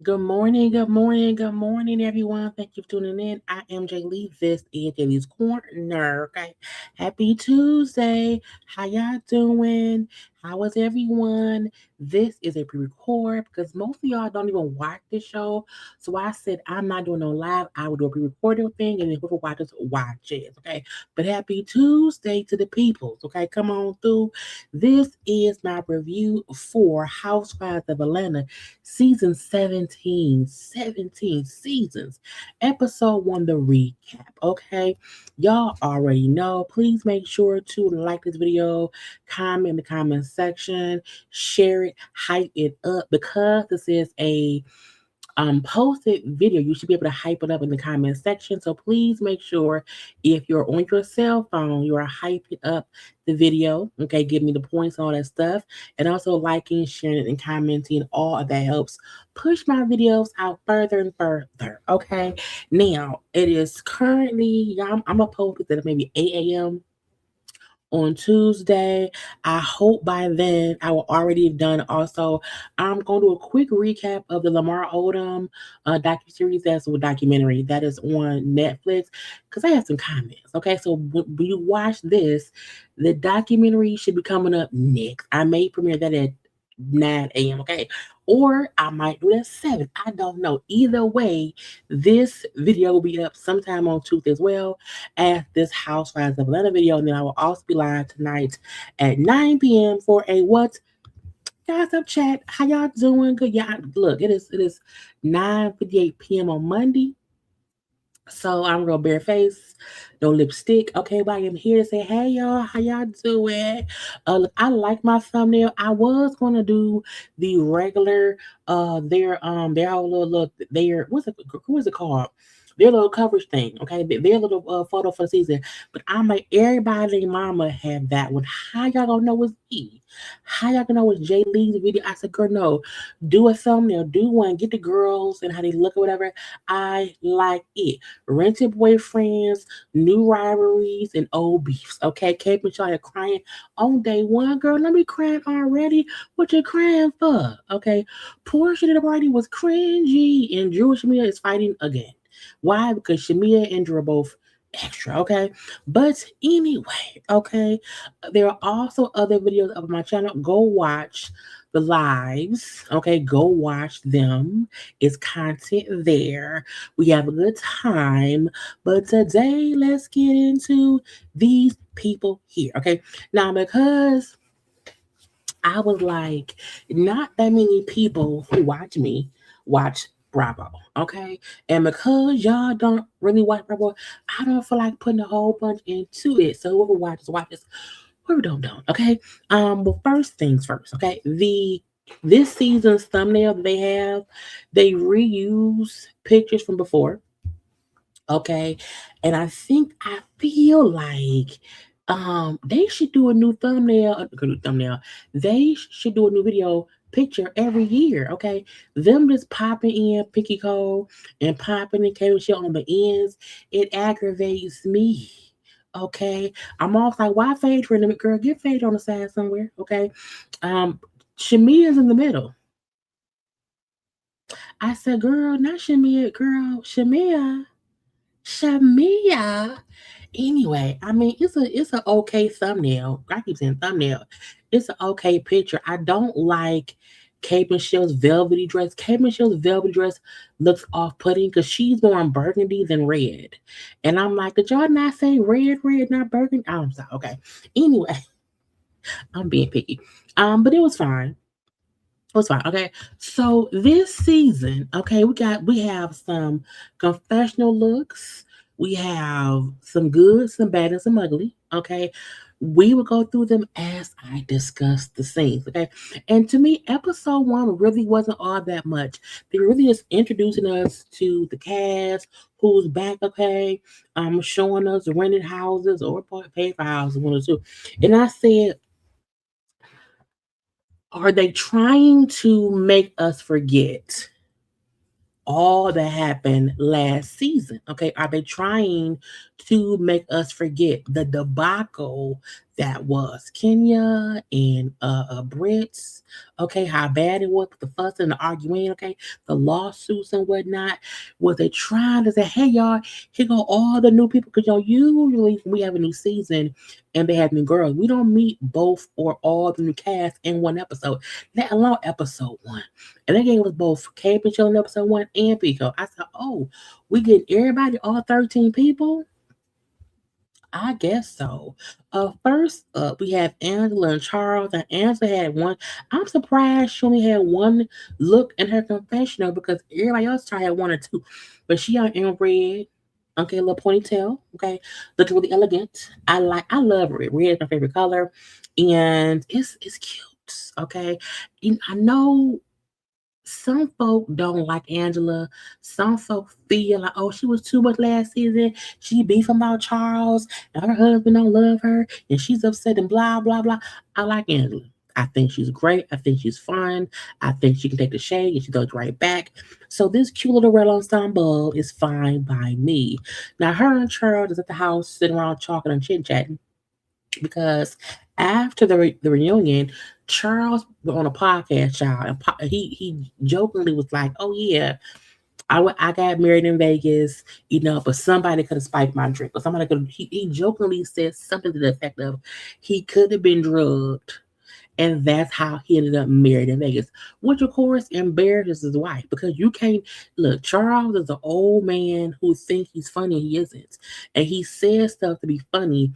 Good morning, good morning, good morning, everyone. Thank you for tuning in. I am Jaylee. This is Jaylee's Corner. Okay. Happy Tuesday. How y'all doing? How is everyone? This is a pre-record because most of y'all don't even watch this show. So I said I'm not doing no live. I will do a pre-recorded thing and then whoever watches, watches. Okay. But happy Tuesday to the peoples. Okay. Come on through. This is my review for Housewives of Atlanta season 17, 17 seasons, episode 1, the recap. Okay, y'all already know. Please make sure to like this video, comment in the comment section, share it, hype it up because this is a posted video. You should be able to hype it up in the comment section. So please make sure if you're on your cell phone, you are hyping up the video. Okay, give me the points, all that stuff. And also liking, sharing, and commenting. All of that helps push my videos out further and further. Okay. Now it is currently I'm gonna post it at maybe 8 a.m on Tuesday. I hope by then I will already have done. Also, I'm going to do a quick recap of the Lamar Odom docuseries. That's a documentary that is on Netflix because I have some comments. Okay, so when you watch this, the documentary should be coming up next. I may premiere that at 9 a.m. Okay. Or I might do it at 7. I don't know. Either way, this video will be up sometime on Tuesday as well as this Housewives of Atlanta video. And then I will also be live tonight at 9 p.m. for a what? Guys up chat. How y'all doing? Good. Yeah, look, it is 9:58 p.m. on Monday. So I'm real bareface, no lipstick. Okay, but I am here to say, hey y'all, how y'all doing? Look, I like my thumbnail. I was gonna do the regular, their whole little their what's it called? Their little coverage thing, okay? Their little photo for the season. But I make everybody mama have that one. How y'all gonna know it's me? How y'all gonna know it's Jay Lee's video? I said, girl, no, do a thumbnail, do one, get the girls and how they look or whatever. I like it. Rented boyfriends, new rivalries, and old beefs. Okay, Kate and Charlie are crying on day one. Girl, let me crying already. What you crying for? Okay, Porsha and the party was cringy, and Drew and Shamea is fighting again. Why? Because Shamea and Drew are both extra. Okay, but anyway, okay, there are also other videos of my channel. Go watch the lives. Okay, go watch them. It's content there. We have a good time. But today, let's get into these people here. Okay. Now, because I was like, not that many people who watch me watch Bravo. Okay. And because y'all don't really watch Bravo, I don't feel like putting a whole bunch into it. So whoever watches, whoever don't. Okay. But first things first, okay. This season's thumbnail that they have, they reuse pictures from before. Okay. And I feel like they should do a new thumbnail, They should do a new video picture every year. Okay. Them just popping in Picky Cole and popping in K shit on the ends, it aggravates me. Okay. I'm always like, why Phage for them? Girl, get Phage on the side somewhere. Okay. Um Shamia's in the middle. I said, girl, not Shamia, girl, Shamia. Anyway, I mean it's an okay thumbnail. I keep saying thumbnail. It's an okay picture. I don't like Kate Michelle's velvety dress. Kate Michelle's velvety dress looks off-putting because she's more on burgundy than red. And I'm like, did y'all not say red, not burgundy? I'm sorry. Okay. Anyway, I'm being picky. But it was fine. It was fine. Okay. So this season, okay, we have some confessional looks. We have some good, some bad, and some ugly. Okay. We will go through them as I discuss the scenes. Okay. And to me, episode 1 really wasn't all that much. They were really just introducing us to the cast, who's back, okay. Showing us rented houses or paid for houses, one or two. And I said, are they trying to make us forget all that happened last season? Okay, are they trying to make us forget the debacle that was Kenya and Brits. Okay, how bad it was with the fuss and the arguing. Okay, the lawsuits and whatnot. Was they trying to say, "Hey y'all, here go all the new people"? Because y'all usually when we have a new season and they have new girls, we don't meet both or all the new cast in one episode. Let alone episode one. And they gave us both Kate Michelle in episode one and Pico. I said, "Oh, we get everybody, all 13 people." I guess so. First up, we have Angela and Charles, and Angela had one. I'm surprised she only had one look in her confessional because everybody else tried had one or two. But she on in red, okay, a little ponytail, okay, looking really elegant. I love red. Red is my favorite color, and it's cute. Okay, I know some folk don't like Angela. Some folk feel like, oh, she was too much last season. She beefing about Charles, and her husband don't love her, and she's upset and blah blah blah. I like Angela. I think she's great. I think she's fun. I think she can take the shade and she goes right back. So this cute little red ensemble is fine by me. Now her and Charles is at the house sitting around talking and chit chatting because after the reunion, Charles was on a podcast, y'all, and he jokingly was like, "Oh yeah, I got married in Vegas, but somebody could have spiked my drink, or somebody could." He jokingly said something to the effect of, "He could have been drugged." And that's how he ended up married in Vegas, which of course embarrasses his wife because you can't look. Charles is an old man who thinks he's funny and he isn't, and he says stuff to be funny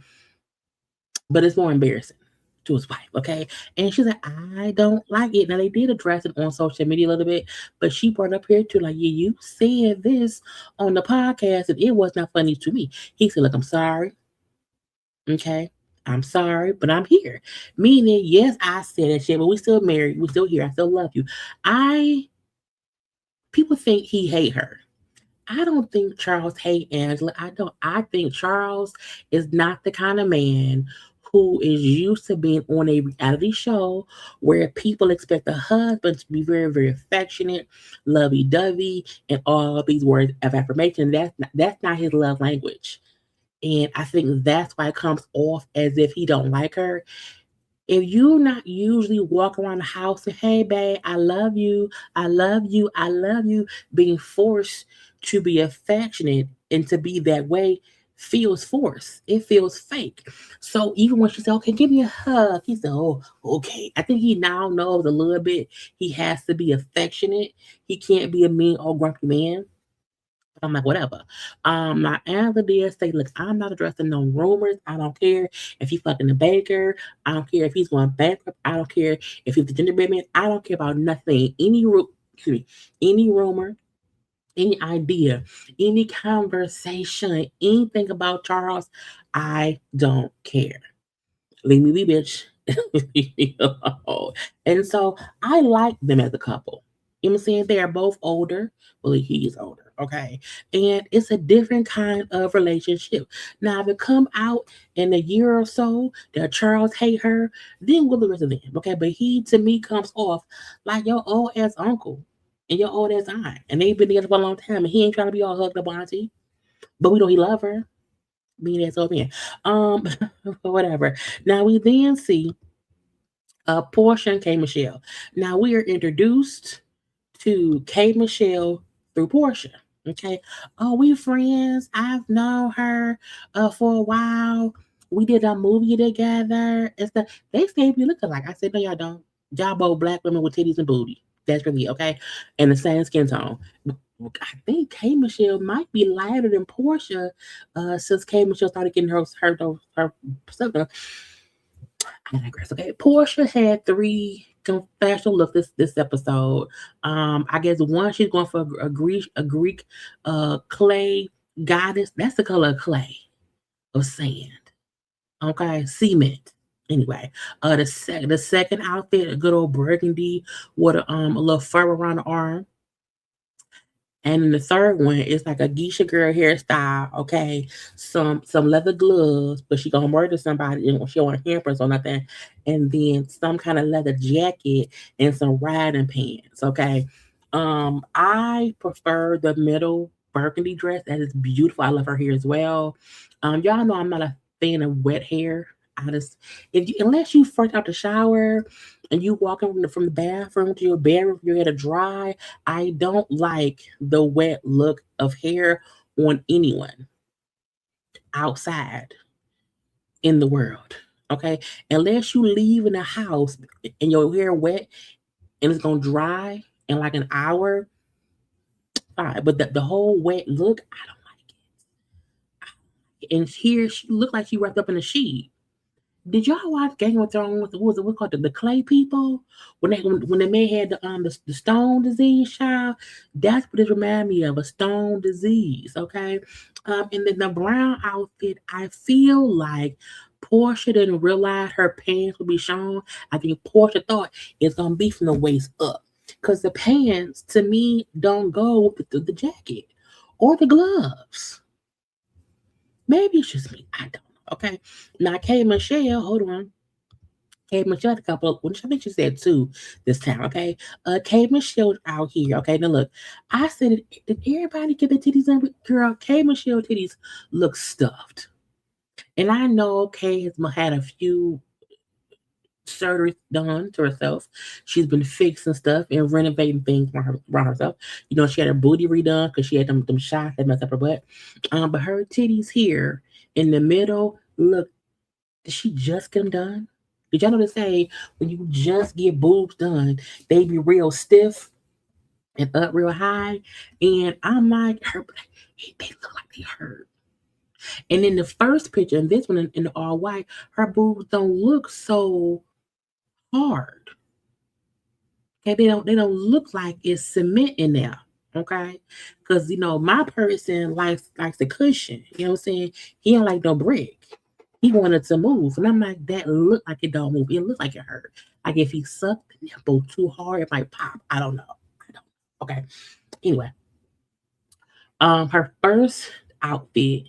but it's more embarrassing to his wife, okay? And she's like, I don't like it. Now they did address it on social media a little bit, but she brought up here too, like, yeah, you said this on the podcast and it was not funny to me. He said, look, I'm sorry, okay? I'm sorry, but I'm here. Meaning, yes, I said that shit, but we still married, we still here, I still love you. I People think he hate her. I don't think Charles hate Angela. I don't. I think Charles is not the kind of man who is used to being on a reality show where people expect the husband to be very, very affectionate, lovey-dovey, and all of these words of affirmation. That's not his love language. And I think that's why it comes off as if he don't like her. If you're not usually walking around the house and, hey, babe, I love you, I love you, I love you, being forced to be affectionate and to be that way feels forced. It feels fake. So even when she said, okay, give me a hug, he said, oh, okay. I think he now knows a little bit he has to be affectionate. He can't be a mean old grumpy man. I'm like, whatever. My aunt did say, look, I'm not addressing no rumors. I don't care if he's fucking the baker. I don't care if he's going bankrupt. I don't care if he's the gingerbread man. I don't care about nothing. Excuse me, any rumor, any idea, any conversation, anything about Charles, I don't care. Leave me be, bitch. Leave me alone. And so I like them as a couple. You know what I'm saying? They are both older. Well, he is older, okay? And it's a different kind of relationship. Now, if it come out in a year or so that Charles hate her, then we'll the rest of them, okay? But he, to me, comes off like your old ass uncle and your old ass aunt. And they've been together for a long time, and he ain't trying to be all hugged up auntie. But we know he love her. Being as old man. Um, whatever. Now we then see Porsha and K Michelle. Now we are introduced to K Michelle through Porsha. Okay. Oh, we friends. I've known her for a while. We did a movie together. It's they say we look alike. I said, no, y'all don't. Y'all both black women with titties and booty. That's really it, okay. And the same skin tone. I think K Michelle might be lighter than Porsha since K Michelle started getting her stuff done. I digress. Okay, Porsha had three confessional looks this episode. I guess one she's going for a Greek clay goddess. That's the color of clay of sand. Okay, cement. Anyway, the second outfit, a good old burgundy with a little fur around the arm. And then the third one is like a geisha girl hairstyle, okay? Some leather gloves, but she gonna murder somebody and she don't want hampers or nothing. And then some kind of leather jacket and some riding pants, okay? I prefer the middle burgundy dress that is beautiful. I love her hair as well. Y'all know I'm not a fan of wet hair. I just unless you fresh out the shower and you walking from the bathroom to your bedroom, your hair to dry. I don't like the wet look of hair on anyone outside in the world. Okay, unless you leave in the house and your hair wet and it's gonna dry in like an hour, fine. But the whole wet look, I don't like it. And here she looked like she wrapped up in a sheet. Did y'all watch Game of Thrones? What was it? What called the Clay People? When the man had the stone disease, child, that's what it reminded me of, a stone disease. Okay, and then the brown outfit, I feel like Porsha didn't realize her pants would be shown. I think Porsha thought it's gonna be from the waist up, because the pants to me don't go with the jacket or the gloves. Maybe it's just me. I don't know. Okay. Now, K Michelle, hold on. K Michelle had a couple of, which I think she said two this time. Okay. K Michelle out here. Okay. Now, look, I said, did everybody get the titties in? Girl, K Michelle titties look stuffed. And I know Kay has had a few surgery done to herself. She's been fixing stuff and renovating things around herself. You know, she had her booty redone because she had them shots that messed up her butt. But her titties here in the middle, look, did she just get them done? Did y'all know to say when you just get boobs done, they be real stiff and up real high? And I'm like, they look like they hurt. And in the first picture, and this one in the all white, her boobs don't look so hard. Okay, they don't look like it's cement in there. Okay, because my person likes the cushion. You know what I'm saying? He don't like no brick. He wanted to move, and I'm like, that look like it don't move. It looks like it hurt. Like if he sucked the nipple too hard, it might pop. I don't know. I don't. Okay. Anyway, her first outfit,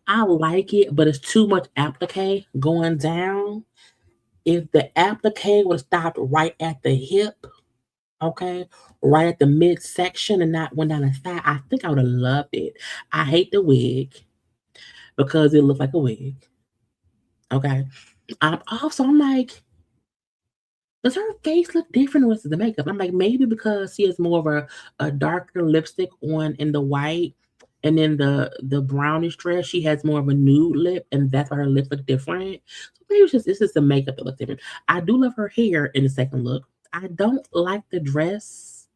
I like it, but it's too much applique going down. If the applique would have stopped right at the hip, okay, right at the midsection and not went down the side, I think I would have loved it. I hate the wig because it looked like a wig. Okay. I'm like, does her face look different with the makeup? I'm like, maybe because she has more of a darker lipstick on in the white, and then the brownish dress, she has more of a nude lip, and that's why her lips look different. So maybe it's just the makeup that looks different. I do love her hair in the second look. I don't like the dress.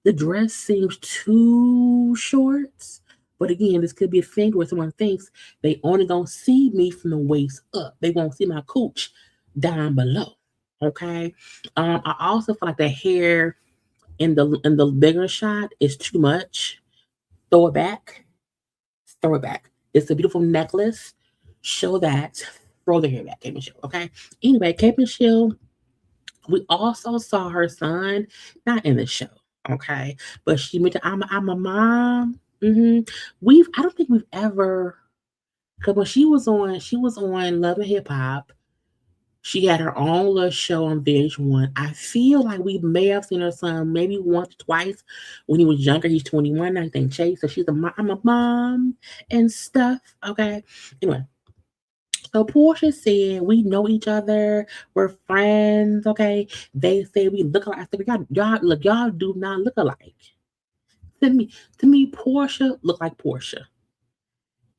The dress seems too short. But again, this could be a thing where someone thinks they only gonna see me from the waist up. They won't see my cooch down below. Okay. I also feel like the hair in the bigger shot is too much. Throw it back. Throw it back. It's a beautiful necklace. Show that. Throw the hair back, Kate Michelle. Okay. Anyway, Kate Michelle, we also saw her son, not in the show, okay, but she mentioned I'm a mom. I don't think we've ever, because when she was on Love and Hip Hop. She had her own little show on VH1. I feel like we may have seen her son maybe once, twice when he was younger. He's 21, I think Chase. So I'm a mom and stuff. Okay. Anyway, so Portia said we know each other. We're friends. Okay. They say we look alike. I said, y'all look, y'all do not look alike. To me, Portia look like Portia.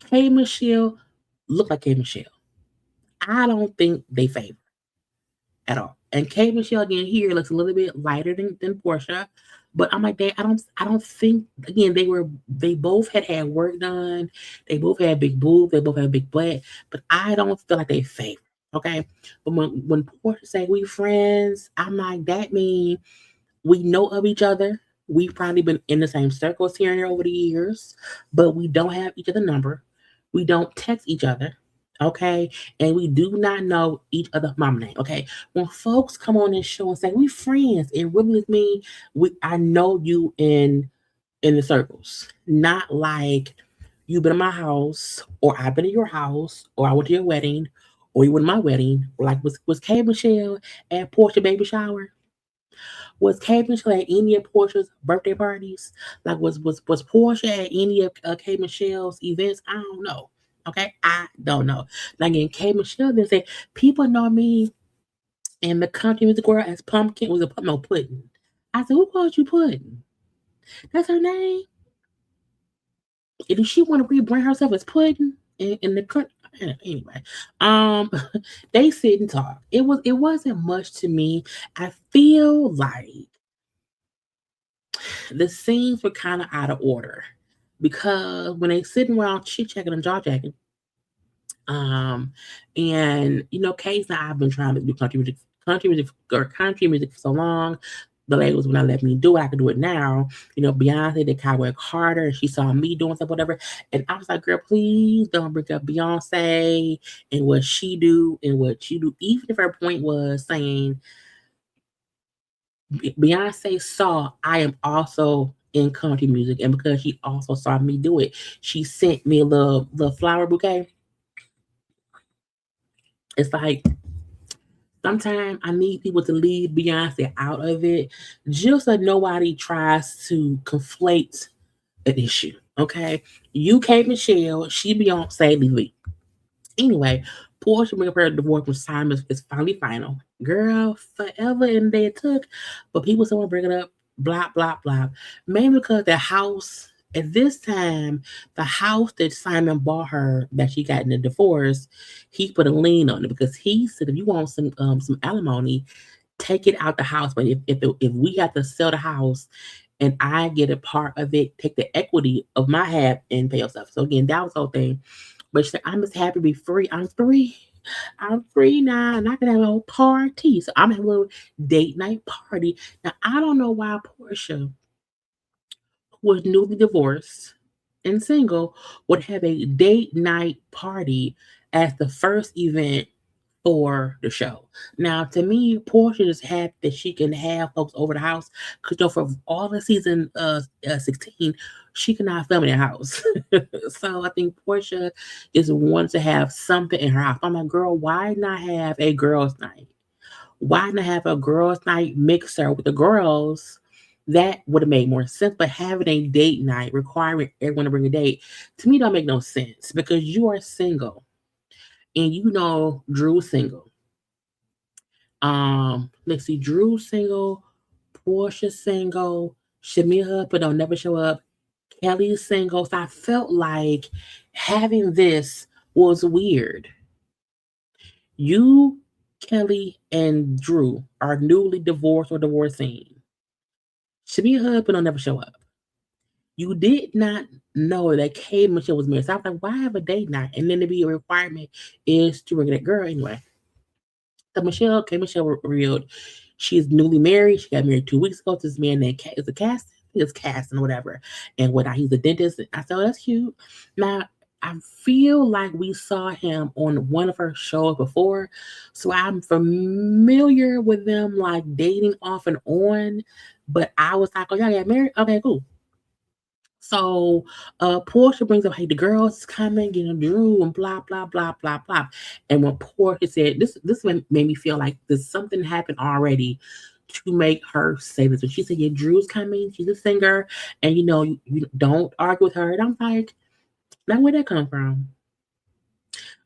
K Michelle look like K Michelle. I don't think they favor at all. And K Michelle again here looks a little bit lighter than Portia. But I'm like, I don't think again they both had work done. They both had big boobs, they both had big butt, but I don't feel like they favor. Okay. But when Portia say we friends, I'm like, that means we know of each other. We've probably been in the same circles here and there over the years, but we don't have each other number. We don't text each other. Okay. And we do not know each other's mom name. Okay. When folks come on this show and say we friends, it really means I know you in the circles. Not like you've been in my house or I've been in your house or I went to your wedding or you went to my wedding. Like was Kay Michelle at Portia baby shower? Was Kate Michelle at any of Portia's birthday parties? Like, was Portia at any of Kate Michelle's events? I don't know. Okay, I don't know. Like, again, Kate Michelle then say people know me and the country music world as Pumpkin was a no Pudding. I said, who called you Pudding? That's her name. And does she want to rebrand herself as Pudding in the country? Anyway, um, they sit and talk. It wasn't much to me. I feel like the scenes were kind of out of order because when they sitting around chit chatting and jaw jacking, um, and Kay's and I've been trying to do country music for so long. The labels would not let me do it. I could do it now. Beyonce did Cowboy Carter, and she saw me doing stuff, whatever. And I was like, girl, please don't bring up Beyonce and what she do and what you do. Even if her point was saying Beyonce saw I am also in country music, and because she also saw me do it, she sent me a little flower bouquet. It's like sometimes I need people to leave Beyonce out of it, just so nobody tries to conflate an issue. Okay, you Kate Michelle, she Beyonce, Lily. Anyway, Porsche bring up her divorce from Simon is finally final. Girl, forever and they took, but people still want to bring it up. Blah blah blah. Mainly because the house at this time, the house that Simon bought her that she got in the divorce, he put a lien on it because he said if you want some alimony, take it out the house. But if we have to sell the house and I get a part of it, take the equity of my half and pay yourself. So again, that was the whole thing. But she said, I'm just happy to be free. I'm free. I'm free now, and I can have a whole party. So I'm having a little date night party. Now I don't know why Portia, who was newly divorced and single, would have a date night party as the first event for the show. Now, to me, Portia is happy that she can have folks over the house because for all the season 16, she cannot film in her house. So I think Portia just wants to have something in her house. I'm like, girl, why not have a girls' night? Why not have a girls' night mixer with the girls? That would have made more sense. But having a date night requiring everyone to bring a date, to me, don't make no sense because you are single and Drew's single. Let's see, Drew single, Portia single, Shamea but don't never show up, Kelly's single. So I felt like having this was weird. You, Kelly, and Drew are newly divorced or divorcing. Shamea husband don't never show up. You did not know that Kay Michelle was married. So I was like, why have a date night? And then to be a requirement is to bring that girl anyway. So Michelle revealed she's newly married. She got married 2 weeks ago to this man named is a cast. He's casting or whatever. And what he's a dentist. I said, oh, that's cute. Now I feel like we saw him on one of her shows before. So I'm familiar with them like dating off and on. But I was like, oh, y'all got married? Okay, cool. So Portia brings up, hey, the girls coming, Drew and blah, blah, blah, blah, blah. And when Portia said, this made me feel like there's something happened already to make her say this. When she said, yeah, Drew's coming, she's a singer, and you don't argue with her. And I'm like, now where'd that come from?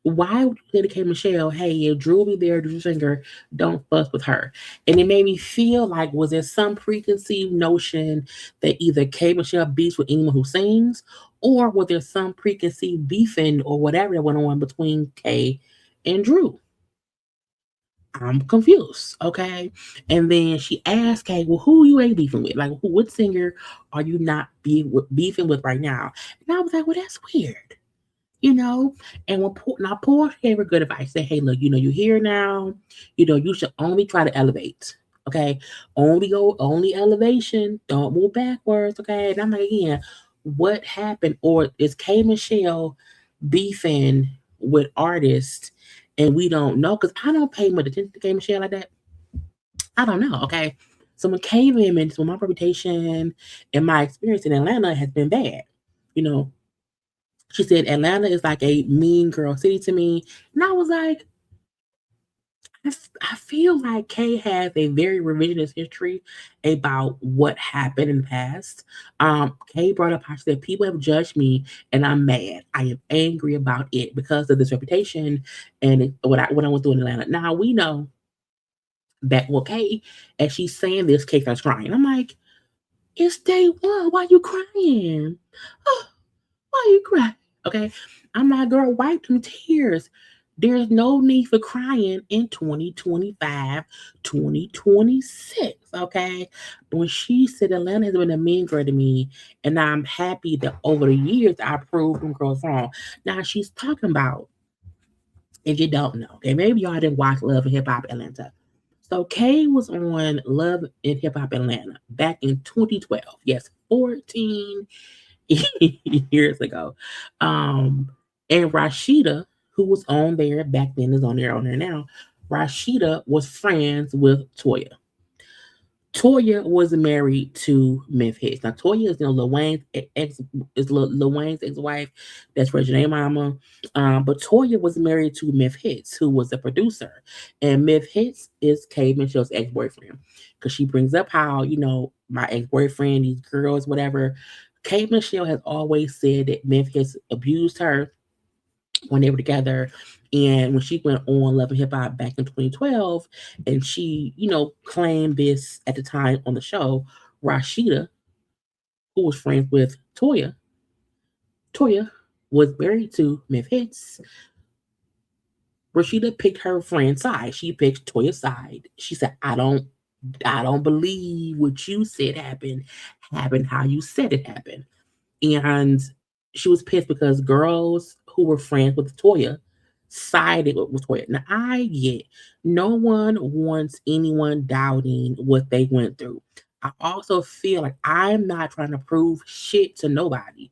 Why would you say to K Michelle, hey, yeah, Drew will be there, Drew's singer, don't fuss with her? And it made me feel like, was there some preconceived notion that either K Michelle beats with anyone who sings, or was there some preconceived beefing or whatever that went on between Kay and Drew? I'm confused, okay? And then she asked Kay, well, who you ain't beefing with? Like, what singer are you not beefing with right now? And I was like, well, that's weird. you know. And when now Portia gave her good advice, say, hey, look, you're here now. You should only try to elevate. Okay, only elevation. Don't move backwards. Okay, and I'm like, again, what happened? Or is K Michelle beefing with artists and we don't know? Because I don't pay much attention to K Michelle like that. I don't know. Okay, so when K and so my reputation and my experience in Atlanta has been bad. You know, she said Atlanta is like a mean girl city to me. And I was like, I feel like Kay has a very revisionist history about what happened in the past. Kay brought up how she said people have judged me and I'm mad. I am angry about it because of this reputation and what I went through in Atlanta. Now we know that well, Kay, as she's saying this, Kay starts crying. I'm like, it's day one. Why you crying? Oh, why you crying? Okay. I'm like, girl, wipe them tears. There's no need for crying in 2025, 2026. Okay. When she said Atlanta has been a mean girl to me, and I'm happy that over the years I proved them girls wrong. Now she's talking about, if you don't know, okay, maybe y'all didn't watch Love and Hip Hop Atlanta. So Kay was on Love and Hip Hop Atlanta back in 2012. Yes, 14 years ago. And Rashida, who was on there back then, is on there now. Rashida was friends with Toya. Toya was married to Memphis. Now Toya is Lil Wayne's ex is Lil Wayne's ex-wife. That's Reginae Mama. But Toya was married to Memphis, who was a producer. And Memphis is K Michelle's ex-boyfriend. Because she brings up how, my ex-boyfriend, these girls, whatever. K Michelle has always said that Memphis abused her when they were together. And when she went on Love and Hip Hop back in 2012, and she, claimed this at the time on the show, Rashida, who was friends with Toya was married to Memphis. Rashida picked her friend's side. She picked Toya's side. She said, I don't believe what you said happened how you said it happened. And she was pissed because girls who were friends with Toya sided with Toya. Now I get no one wants anyone doubting what they went through. I also feel like I'm not trying to prove shit to nobody.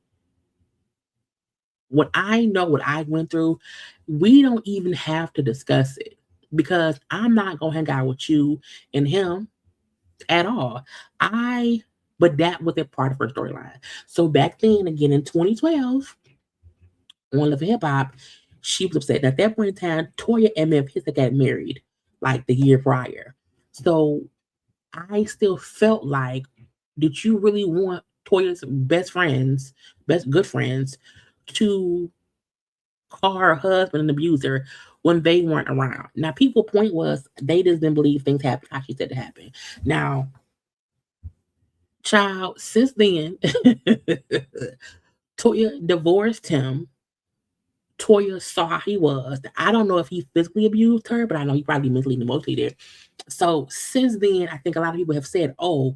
When I know what I went through, we don't even have to discuss it because I'm not gonna hang out with you and him at all. But that was a part of her storyline. So back then, again in 2012, on Love and Hip Hop, she was upset. Now, at that point in time, Toya and Memphis had got married like the year prior. So I still felt like, did you really want Toya's best friends, best good friends, to call her husband an abuser when they weren't around? Now, people' point was they just didn't believe things happened how she said it happened. Now, child, since then, Toya divorced him. Toya saw how he was. I don't know if he physically abused her, but I know he probably mentally and emotionally did. So since then, I think a lot of people have said, oh,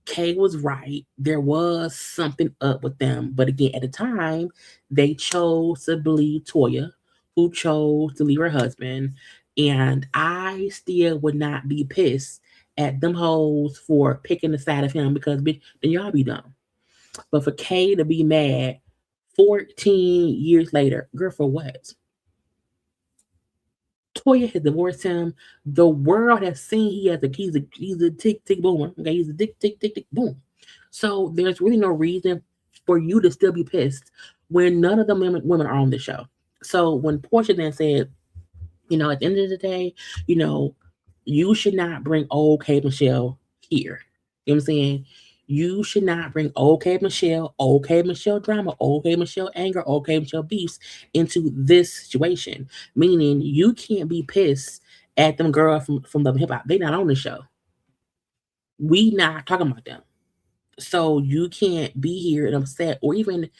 Kay was right. There was something up with them. But again, at the time, they chose to believe Toya, who chose to leave her husband. And I still would not be pissed at them hoes for picking the side of him because bitch, then y'all be dumb. But for Kay to be mad 14 years later, girl, for what? Toya has divorced him. The world has seen he's a tick tick boomer. Okay, he's a tick tick tick tick boom. So there's really no reason for you to still be pissed when none of the women are on the show. So when Porsha then said, at the end of the day, you know, you should not bring old K Michelle here. You know what I'm saying? You should not bring old K Michelle drama, old K Michelle anger, old K Michelle beefs into this situation. Meaning you can't be pissed at them girl from Love and Hip Hop. They not on the show. We not talking about them. So you can't be here and upset or even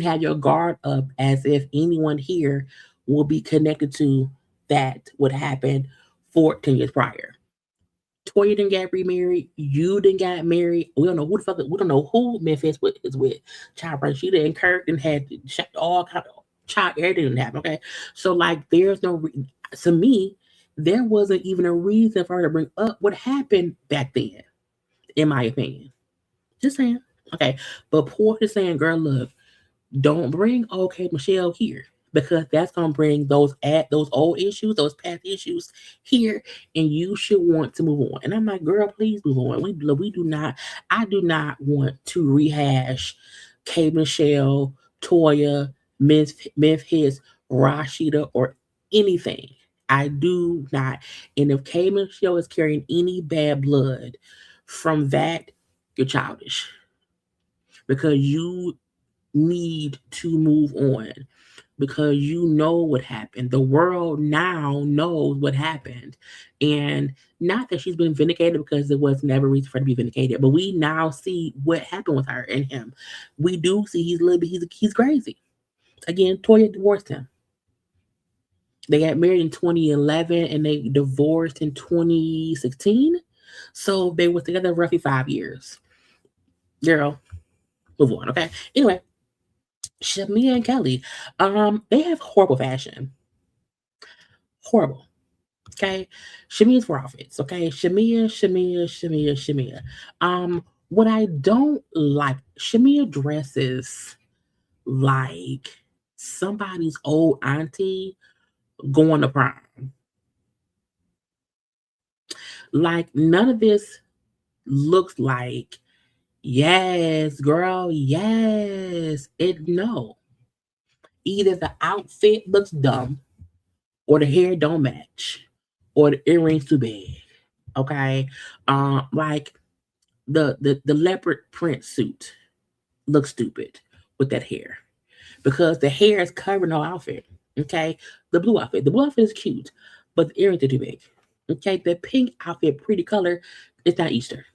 have your guard up as if anyone here will be connected to that would happen 14 years prior. Toya didn't get remarried. You didn't get married. We don't know who the fuck. We don't know who Memphis is with. Child, right? She didn't Kirk and had all kind of child. Everything didn't happen. Okay, so like, there's no. To me, there wasn't even a reason for her to bring up what happened back then. In my opinion, just saying. Okay, but Port is saying, girl, look, don't bring okay Michelle here because that's gonna bring those old issues, those past issues here, and you should want to move on. And I'm like, girl, please move on. We do not. I do not want to rehash K Michelle, Toya, Memphis, Rashida, or anything. I do not. And if K Michelle is carrying any bad blood from that, you're childish because you need to move on because you know what happened. The world now knows what happened. And not that she's been vindicated because there was never reason for her to be vindicated, but we now see what happened with her and him. We do see he's a little bit, he's crazy. Again, Toya divorced him. They got married in 2011 and they divorced in 2016. So they were together roughly 5 years. Girl, move on, okay? Anyway, Shamea and Kelly, they have horrible fashion. Horrible. Okay. Shamea's for outfits. Okay. Shamea. What I don't like, Shamea dresses like somebody's old auntie going to prom. Like none of this looks like, yes, girl, yes. It no. Either the outfit looks dumb or the hair don't match or the earrings too big. Okay. Like the leopard print suit looks stupid with that hair because the hair is covering her outfit. Okay, the blue outfit is cute, but the earrings are too big. Okay, the pink outfit, pretty color, it's not Easter.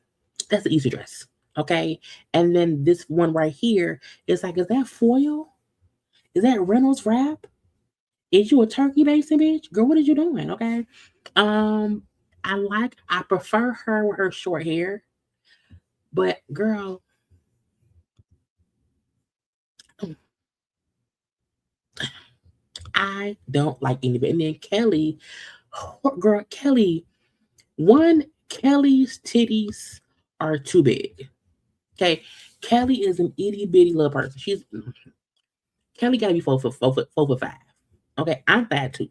That's the Easter dress. Okay, and then this one right here is like, is that foil? Is that Reynolds wrap? Is you a turkey basing bitch? Girl, what are you doing? Okay. Um, I prefer her with her short hair, but girl, I don't like anybody. And then Kelly, girl, Kelly, one, Kelly's titties are too big. Okay. Kelly is an itty bitty little person. Kelly gotta be 4 foot 5. Okay, I'm fat too.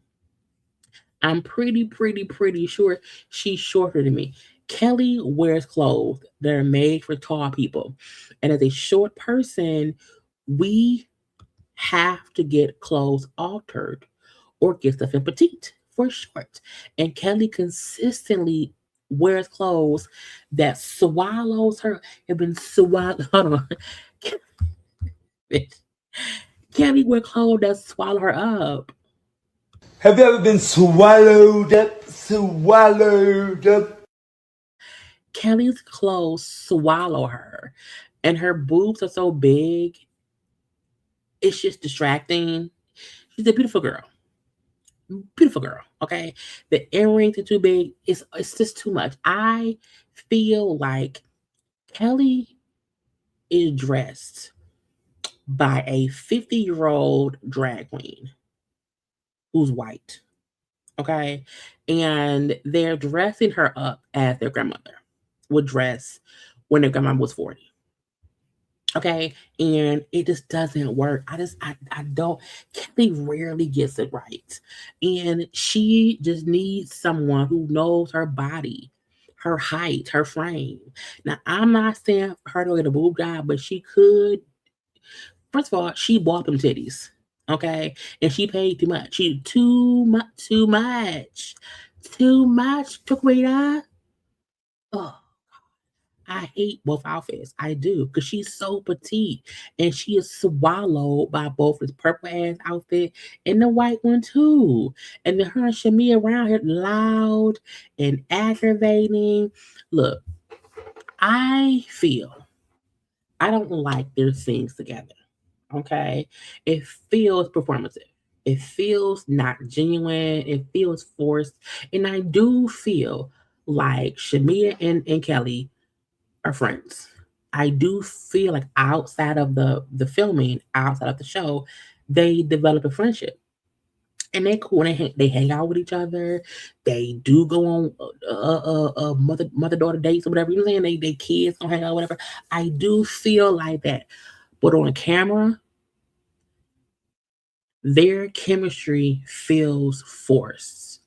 I'm pretty sure she's shorter than me. Kelly wears clothes that are made for tall people. And as a short person, we have to get clothes altered or get stuff in petite for short. And Kelly consistently wears clothes that swallows her. Have been swallowed. Hold on. Kelly wear clothes that swallow her up. Have you ever been swallowed up? Swallowed up? Kelly's clothes swallow her, and her boobs are so big. It's just distracting. She's a beautiful girl. Okay, the earrings are too big. It's just too much. I feel like Kelly is dressed by a 50-year-old drag queen who's white. Okay, and they're dressing her up as their grandmother would dress when their grandma was 40. Okay, and it just doesn't work. I don't. Kelly rarely gets it right, and she just needs someone who knows her body, her height, her frame. Now I'm not saying for her to get a boob job, but she could. First of all, she bought them titties, okay, and she paid too much. She too much. Took away that. Oh, I hate both outfits. I do, because she's so petite and she is swallowed by both this purple ass outfit and the white one too. And then her and Shamia around here loud and aggravating. Look, I feel I don't like their scenes together. Okay. It feels performative. It feels not genuine. It feels forced. And I do feel like Shamia and Kelly are friends. I do feel like outside of the filming, outside of the show, they develop a friendship. And they cool. They hang out with each other. They do go on mother daughter dates or whatever. You know what I'm saying? They kids gonna hang out, whatever. I do feel like that, but on camera, their chemistry feels forced.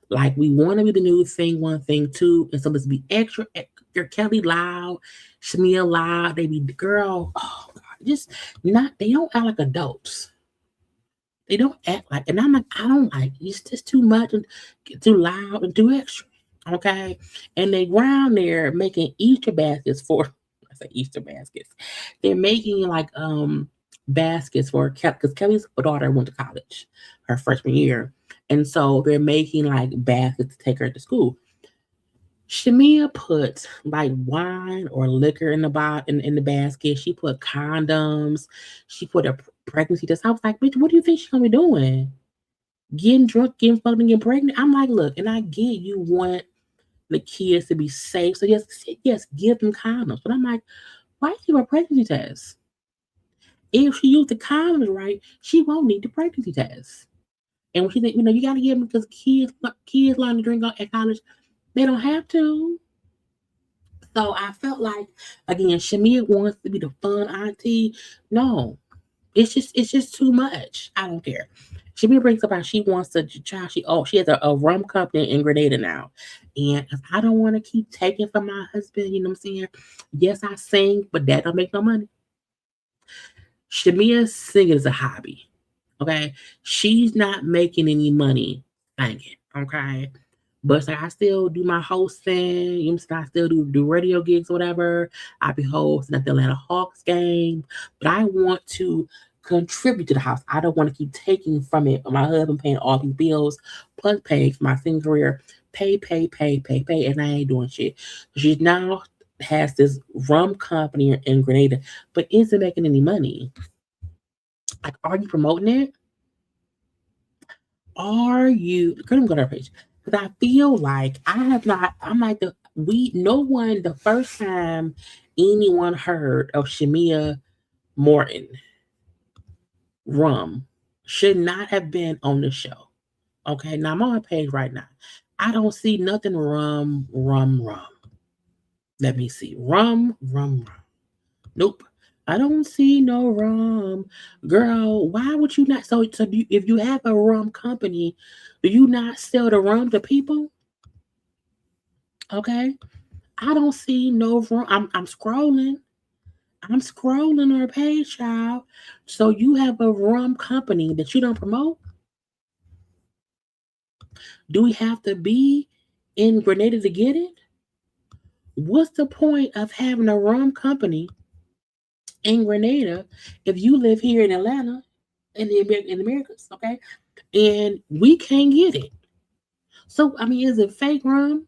Like we want to be the new thing, one thing, two, and so let's be extra. Your Kelly loud, Shamia loud. They be girl. Oh God, just not. They don't act like adults. They don't act like, and I'm like, I don't like it. It's just too much and too loud and too extra. Okay. And they round there making Easter baskets for, I say Easter baskets. They're making like baskets for because Kelly's daughter went to college her freshman year. And so they're making like baskets to take her to school. Shamea put like wine or liquor in the in the basket. She put condoms. She put a pregnancy test. I was like, bitch, what do you think she's gonna be doing? Getting drunk, getting fucked, and getting pregnant. I'm like, look, and I get you want the kids to be safe, so yes, give them condoms. But I'm like, why give a pregnancy test? If she used the condoms right, she won't need the pregnancy test. And when she think, you gotta give them because kids learn to drink at college. They don't have to. So I felt like again, Shamia wants to be the fun auntie. No, it's just too much. I don't care. Shamia brings up how she wants to try. She has a rum company in Grenada now, and if I don't want to keep taking from my husband, you know what I'm saying? Yes, I sing, but that don't make no money. Shamia singing is a hobby. Okay, she's not making any money singing. Okay, but it's like I still do my hosting. You know, I still do radio gigs, whatever. I be hosting at the Atlanta Hawks game, but I want to contribute to the house. I don't want to keep taking from it. My husband paying all these bills, plus paying for my singing career. Pay, and I ain't doing shit. She now has this rum company in Grenada, but isn't making any money. Like, are you promoting it? Are you? Couldn't go to her page because I feel like I have not. I'm like no one. The first time anyone heard of Shamia Morton Rum should not have been on the show. Okay, now I'm on her page right now. I don't see nothing rum. Let me see. Rum. Nope. I don't see no rum. Girl, why would you not? If you have a rum company, do you not sell the rum to people? Okay. I don't see no rum. I'm scrolling. I'm scrolling on her page, child. So you have a rum company that you don't promote? Do we have to be in Grenada to get it? What's the point of having a rum company in Grenada if you live here in Atlanta in the Americas, okay? And we can't get it. So I mean, is it fake rum?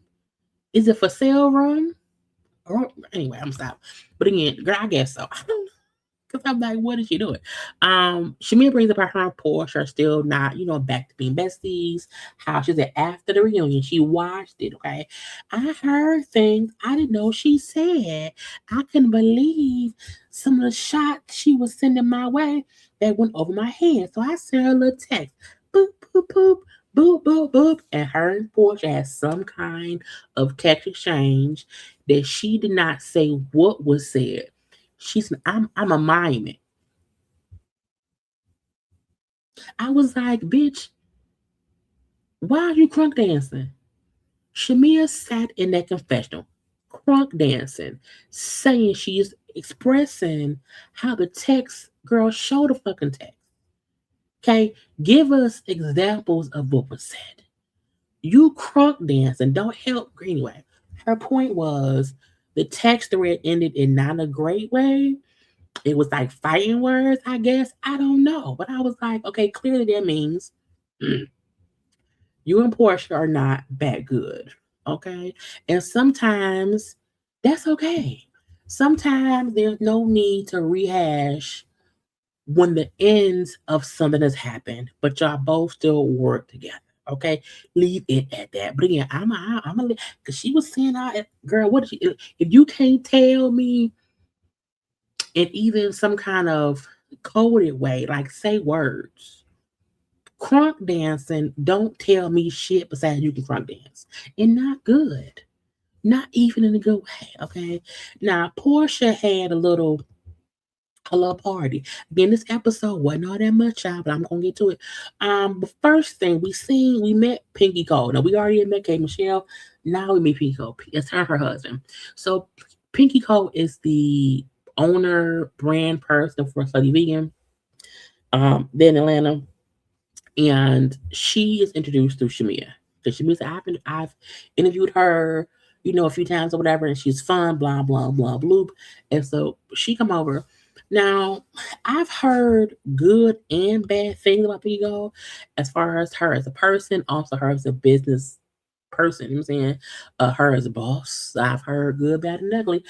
Is it for sale rum? Or anyway, I'm stopped. But again, girl, I guess so. I don't know. Cause I'm like, what is she doing? Shamia brings up how her and Porsha are still not, back to being besties. How she said after the reunion, she watched it. Okay, I heard things I didn't know she said. I couldn't believe some of the shots she was sending my way that went over my head. So I sent her a little text. Boop boop boop. Boop, boop, boop. And her and Porsche had some kind of text exchange that she did not say what was said. She said, I'm a mime it. I was like, bitch, why are you crunk dancing? Shamia sat in that confessional, crunk dancing, saying she is expressing how the text girl showed the fucking text. Okay, give us examples of what was said. You crunk dancing don't help anyway. Her point was the text thread ended in not a great way. It was like fighting words, I guess. I don't know. But I was like, okay, clearly that means you and Portia are not that good. Okay. And sometimes that's okay. Sometimes there's no need to rehash when the ends of something has happened, but y'all both still work together. Okay, leave it at that. But again, I'm a, because she was saying, girl, what if you can't tell me in even some kind of coded way, like say words. Crunk dancing, don't tell me shit besides you can crunk dance. And not good. Not even in a good way. Okay. Now Portia had a little party. Again, this episode wasn't all that much, y'all, but I'm gonna get to it. The first thing we met Pinky Cole. Now we already met K Michelle. Now we meet Pinky Cole. It's her husband. So Pinky Cole is the owner, brand person for Slutty Vegan. Then Atlanta. and she is introduced through Shamea. Because Shamea said, I've interviewed her, a few times or whatever, and she's fun, blah blah blah bloop. And so she come over. Now, I've heard good and bad things about Pico, as far as her as a person, also her as a business person. You know what I'm saying? Her as a boss. I've heard good, bad, and ugly.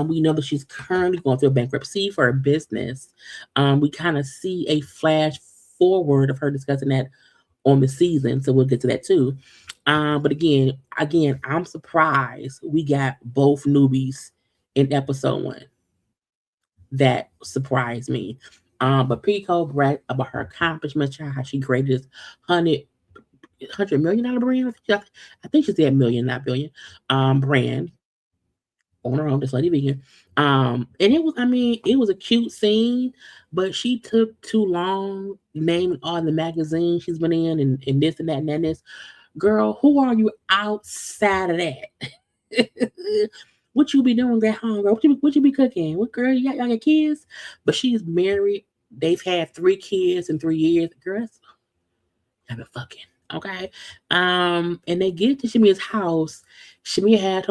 We know that she's currently going through a bankruptcy for her business. We kind of see a flash forward of her discussing that on the season, so we'll get to that too. But again, I'm surprised we got both newbies in episode one. That surprised me. But Pico bragged about her accomplishments, how she created this $100 million brand. I think she said million, not billion. Brand on her own, this lady vegan. And it was a cute scene, but she took too long naming all the magazines she's been in and this and that and this. Girl, who are you outside of that? What you be doing at home, girl? What you be cooking? What girl? Y'all got kids? But she's married. They've had 3 kids in 3 years. Girl, I've been fucking. Okay. And they get to Shamea's house. Shamea had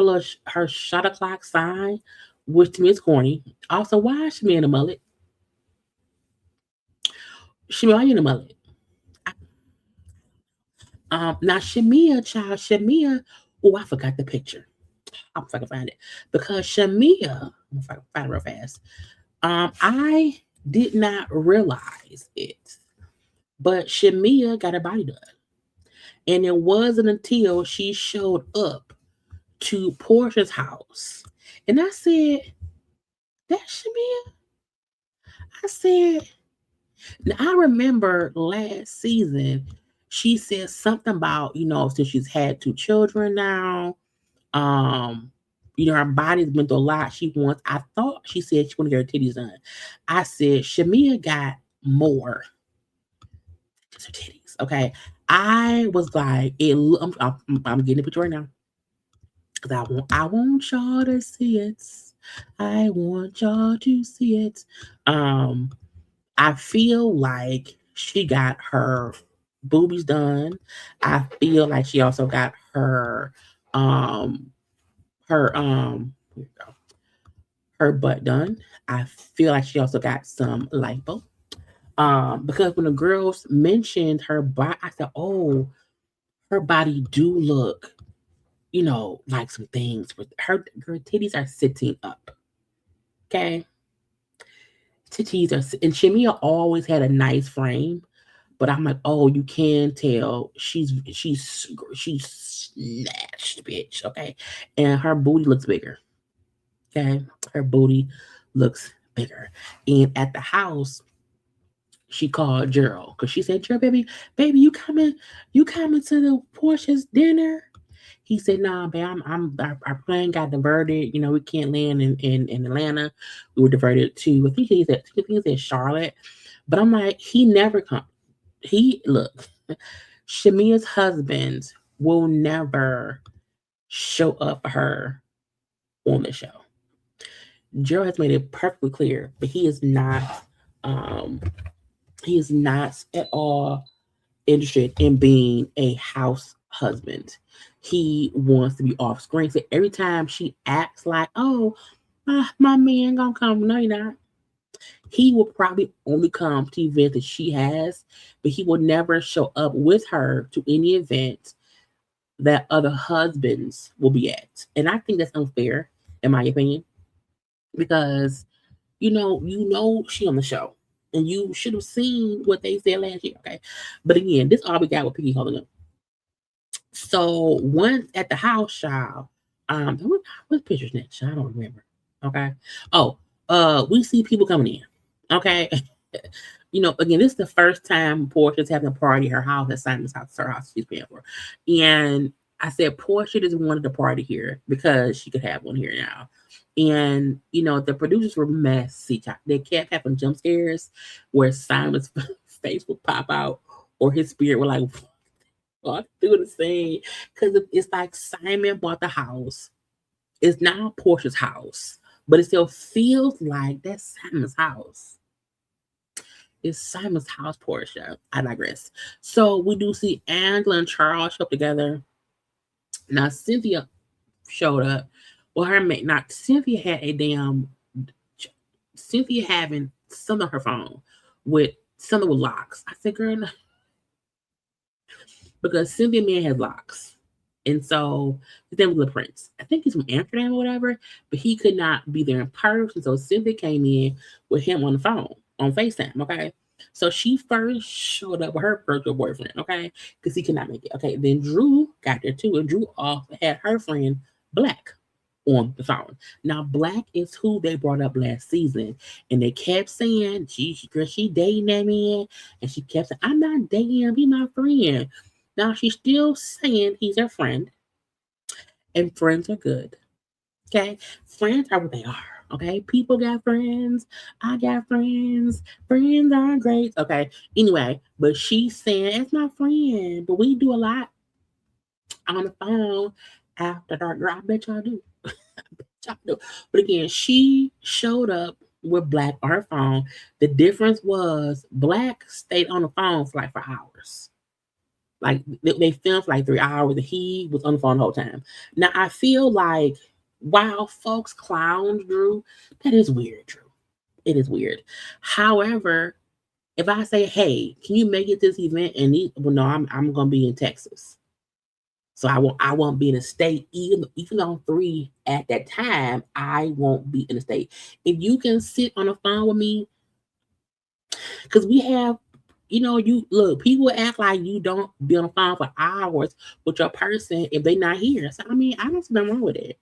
her shot o'clock sign, which to me is corny. Also, why is Shamea in a mullet? Shamea, why you in a mullet? Now Shamea, child, Shamea. Oh, I forgot the picture. I'm if I can find it. Because Shamea, if I can find it real fast. I did not realize it, but Shamea got her body done. And it wasn't until she showed up to Porsha's house. And I said, that's Shamea? I said, now I remember last season, she said something about, since she's had 2 children now, um, her body's been through a lot. I thought she said she wanted to get her titties done. I said, Shamea got more. Just her titties. Okay. I was like, I'm getting a picture right now. Cause I want y'all to see it. I want y'all to see it. Um, I feel like she got her boobies done. I feel like she also got um here we go, her butt done. I feel like she also got some lipo. Because when the girls mentioned her body, I said, "Oh, her body do look, like some things. With her titties are sitting up. Okay, titties are, and Shamia always had a nice frame, but I'm like, oh, you can tell she's snatched, bitch. Okay, and her booty looks bigger. Okay, her booty looks bigger, and at the house she called Gerald because she said, Gerald, baby, you coming to the Portia's dinner? He said, nah, babe, our plane got diverted. We can't land in Atlanta. We were diverted to, I think he said Charlotte. But I'm like, he never come. Look, Shamia's husband will never show up for her on the show. Gerald has made it perfectly clear, but um, he is not at all interested in being a house husband. He wants to be off screen. So every time she acts like, oh, my man gonna come, no, you're not. He will probably only come to events that she has, but he will never show up with her to any event that other husbands will be at. And I think that's unfair, in my opinion, because she on the show. And you should have seen what they said last year, okay? But again, this all we got with Piggy holding up. So once at the house, child, what pictures next? I don't remember. Okay. Oh, we see people coming in. Okay. Again, this is the first time Portia's having a party at her house at Simon's house, her house she's paying for. And I said Portia just wanted a party here because she could have one here now. And the producers were messy. They kept having jump scares where Simon's face would pop out or his spirit would like walk through the scene. Because it's like Simon bought the house. It's now Portia's house, but it still feels like that's Simon's house. It's Simon's house, Porsha. I digress. So we do see Angela and Charles show up together. Now Cynthia showed up. Well, her mate, not Cynthia had a damn Cynthia having something on her phone with something with locks. I said, girl, no, because Cynthia man has locks. And so his name was the Prince. I think he's from Amsterdam or whatever, but he could not be there in person. So Cynthia came in with him on the phone, on FaceTime, okay? So she first showed up with her virtual boyfriend, okay? Because he could not make it. Okay. Then Drew got there too, and Drew also had her friend Black on the phone. Now, Black is who they brought up last season, and they kept saying she dating that man, and she kept saying, "I'm not dating him, he my friend." Now she's still saying he's her friend, and friends are good. Okay, friends are what they are. Okay, people got friends. I got friends. Friends are great. Okay, anyway, but she's saying it's my friend, but we do a lot on the phone after dark. Girl, I bet y'all do. But again, she showed up with Black on her phone. The difference was Black stayed on the phone for like for hours. Like they filmed for like 3 hours and he was on the phone the whole time. Now I feel like while folks clown Drew, that is weird, Drew. It is weird. However, if I say, hey, can you make it this event? And well, no, I'm gonna be in Texas. So I won't be in the state even on 3 at that time. I won't be in the state. If you can sit on the phone with me, because we have, you look, people act like you don't be on the phone for hours with your person if they're not here. So I mean, I don't see nothing wrong with it.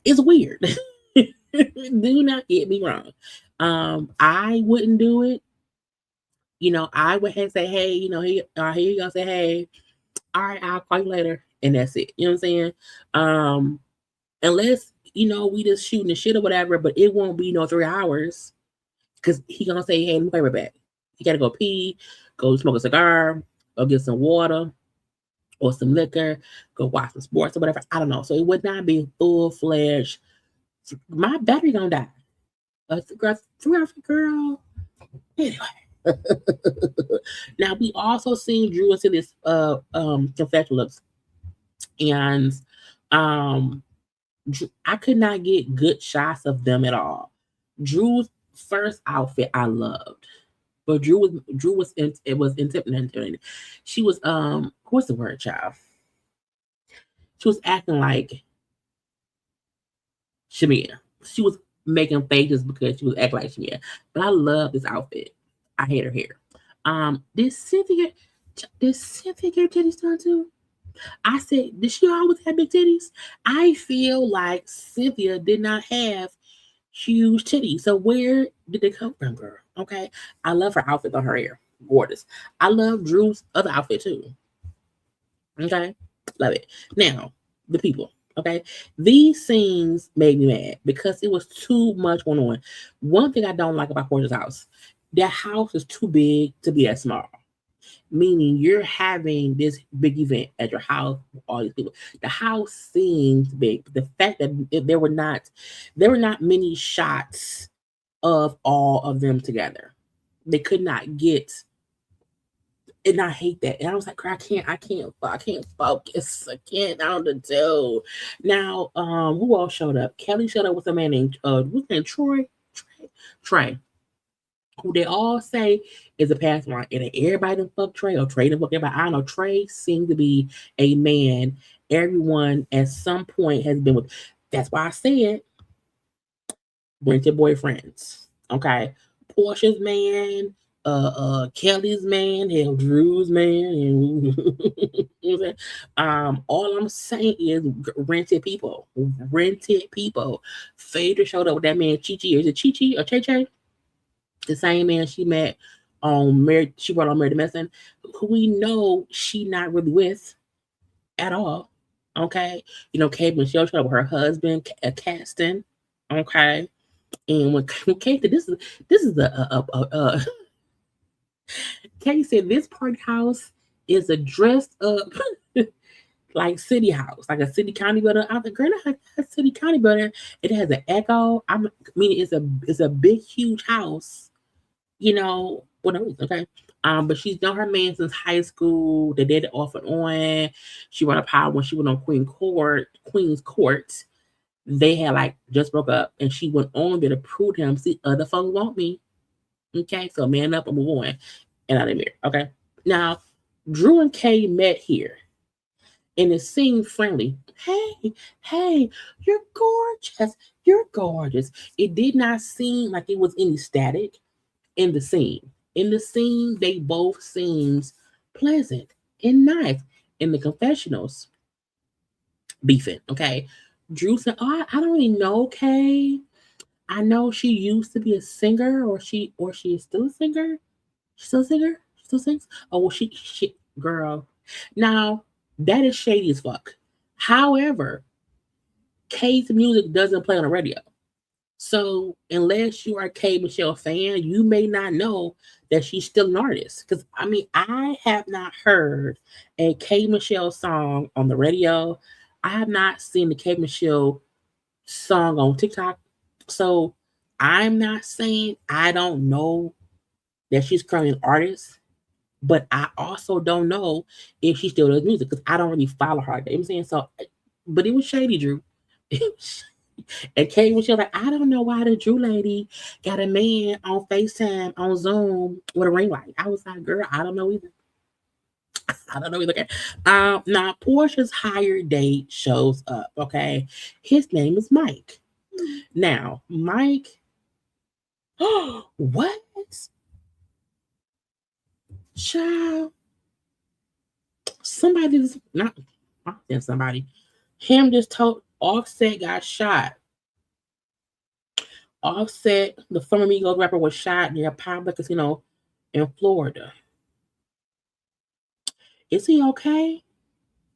It's weird. Do not get me wrong. I wouldn't do it. I would have say, hey, here you go, say, hey, all right, I'll call you later, and that's it. You know what I'm saying? Unless we just shooting the shit or whatever, but it won't be no 3 hours because he gonna say, hey, let me play right back. You gotta go pee, go smoke a cigar, go get some water or some liquor, go watch some sports or whatever. I don't know. So it would not be full fledged. My battery gonna die. Girl, 3 hours, girl. Anyway. Now we also seen Drew into this confession looks, and um I could not get good shots of them at all. Drew's first outfit I loved, but it was intimidating. She was what's the word, child? She was acting like Shamea. She was making faces because she was acting like Shamea. But I love this outfit. I hate her hair. Did Cynthia get her titties done too? I said, did she always have big titties? I feel like Cynthia did not have huge titties. So where did they come from, girl? Okay. I love her outfit on her hair. Gorgeous. I love Drew's other outfit too. Okay. Love it. Now, the people. Okay. These scenes made me mad because it was too much going on. One thing I don't like about Portia's house, their house is too big to be that small. Meaning you're having this big event at your house with all these people. The house seems big. But the fact that there were not many shots of all of them together. They could not get, and I hate that. And I was like, I can't focus. I can't. I don't know what to do. Now, who else showed up? Kelly showed up with a man named what's his name? Troy. Trey. Who they all say is a pass line. And everybody done fuck Trey or Trey done fuck everybody. I don't know. Trey seems to be a man everyone at some point has been with. That's why I said bring your boyfriends. Okay. Portia's man, Kelly's man, hell Drew's man, and all I'm saying is rented people. Rented people. Phaedra showed up with that man Chi Chi. Is it Chi Chi or Che Che? The same man she met on Married, she brought on Married to Medicine, who we know she not really with at all. Okay. Kate Michelle showed up with her husband, Caston. Okay. And when Kate said, this is Kate said this party house is a dressed up like city house, like a city county building. I was like, girl, not a city county building. It has an echo. Meaning it's a big, huge house. Whatever. Okay. But she's known her man since high school. They did it off and on. She won a power when she went on Queen's Court. They had like just broke up, and she went on there to prove to him. See, other folks want me. Okay, so man up and move on, and I didn't marry. Okay, now Drew and Kay met here, and it seemed friendly. Hey, hey, you're gorgeous. You're gorgeous. It did not seem like it was any static in the scene. In the scene, they both seemed pleasant and nice. In the confessionals, beefing. Okay, Drew said, "Oh, I don't really know Kay. I know she used to be a singer, or she is still a singer. She's still a singer. She still sings. Oh, well, she girl. Now that is shady as fuck. However, Kay's music doesn't play on the radio. So unless you are a K Michelle fan, you may not know that she's still an artist. Because I have not heard a K Michelle song on the radio. I have not seen the K Michelle song on TikTok. So I'm not saying I don't know that she's currently an artist, but I also don't know if she still does music because I don't really follow her. You know what I'm saying? So, but it was shady, Drew. And Kate was like, I don't know why the Drew lady got a man on FaceTime on Zoom with a ring light. I was like, girl, I don't know either. I don't know either. Okay. Now Porsha's hired date shows up. Okay, his name is Mike. Now Mike, what? Child, somebody just not somebody. Him just told Offset got shot. Offset, the former Migos rapper, was shot near a public casino in Florida. Is he okay?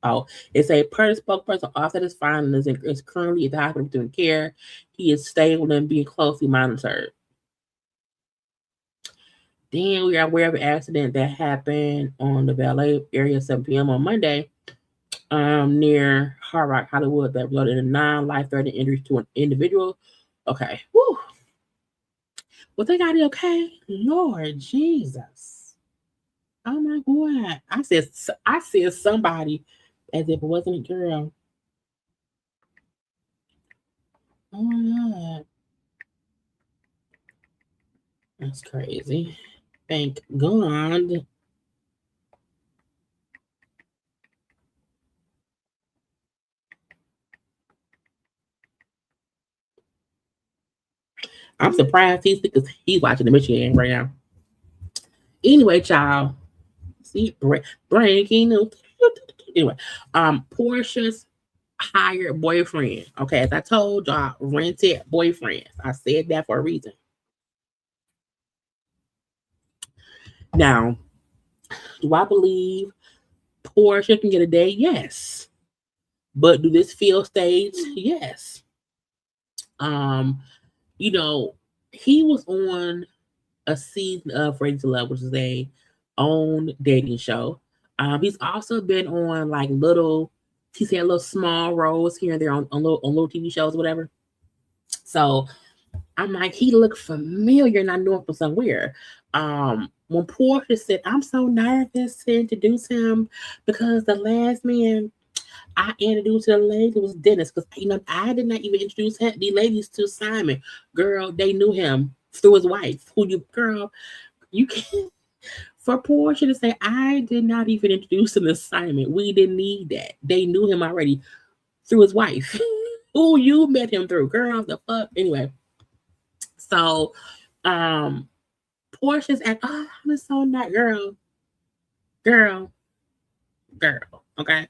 Oh, it's a per spokesperson. Offset is fine and is currently at the hospital doing care. He is stable and being closely monitored. Then we are aware of an accident that happened on the Valet area 7 p.m. on Monday near Hard Rock, Hollywood, that resulted in 9 life-threatening injuries to an individual. Okay. Woo. Well, they got it okay. Lord Jesus. Oh my God. I said somebody as if it wasn't a girl. Oh my God. That's crazy. Thank God. I'm surprised he's watching the Michigan game right now. Anyway, child. See, breaking news. Anyway, Porsha's hired boyfriend. Okay, as I told y'all, rented boyfriends. I said that for a reason. Now, do I believe Porsha can get a date? Yes. But do this feel staged? Yes. Um, he was on a season of Ready to Love, which is a own dating show. He's also been on like he's had little small roles here and there on little TV shows, whatever. So I'm like, he looked familiar and I knew him from somewhere. When Porsha said, I'm so nervous to introduce him because the last man I introduced to the lady was Dennis, because I did not even introduce the ladies to Simon. Girl, they knew him through his wife. You can't for Porsha to say I did not even introduce him to Simon. We didn't need that. They knew him already through his wife. Who you met him through, girl? The fuck. Anyway, so Porsha's at I'm so not girl. Okay.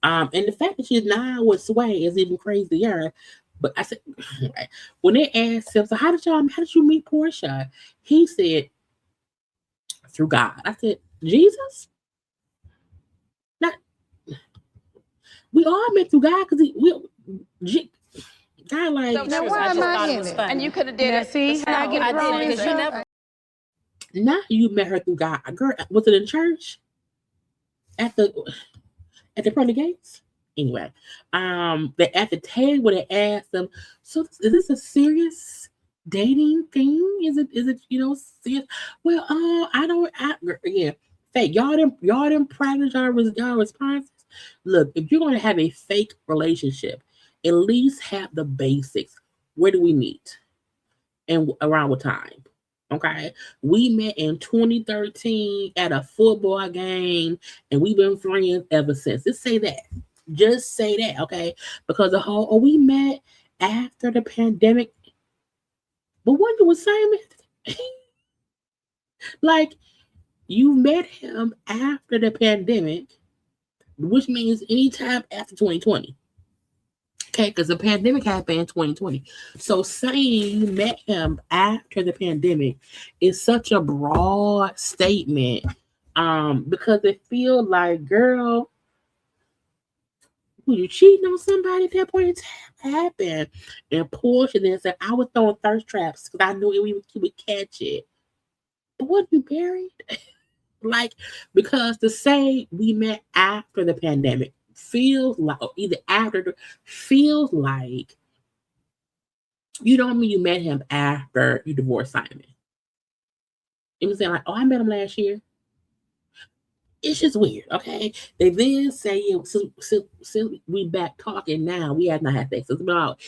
And the fact that she's now with Sway is even crazier. But I said, when they asked him, so how did you meet Porsha? He said, through God. I said, Jesus? Not, we all met through God because God like. So now why am I in it? And you could have did it. See how I get wrong in show? Not you met her through God. Girl, was it in church? At the pearly gates? Anyway, they at the table they asked them, so is this a serious dating thing? Is it serious? Well, I don't. Yeah, fake. Y'all didn't practice y'all responses. Look, if you're gonna have a fake relationship, at least have the basics. Where do we meet? And around what time? Okay, we met in 2013 at a football game, and we've been friends ever since. Just say that. Just say that, okay? Because the whole we met after the pandemic, but what you was saying, like you met him after the pandemic, which means anytime after 2020. Okay, because the pandemic happened in 2020. So saying you met him after the pandemic is such a broad statement. Because it feels like, girl, were you cheating on somebody at that point in time? Happened. And Porsha then said, I was throwing thirst traps because I knew we would catch it. But what you buried? Like, because to say we met after the pandemic feels like, or either after, feels like you don't mean you met him after you divorced Simon. You know saying? Like, oh, I met him last year. It's just weird, okay? They then say, since we back talking now, we have not had sex. It's been about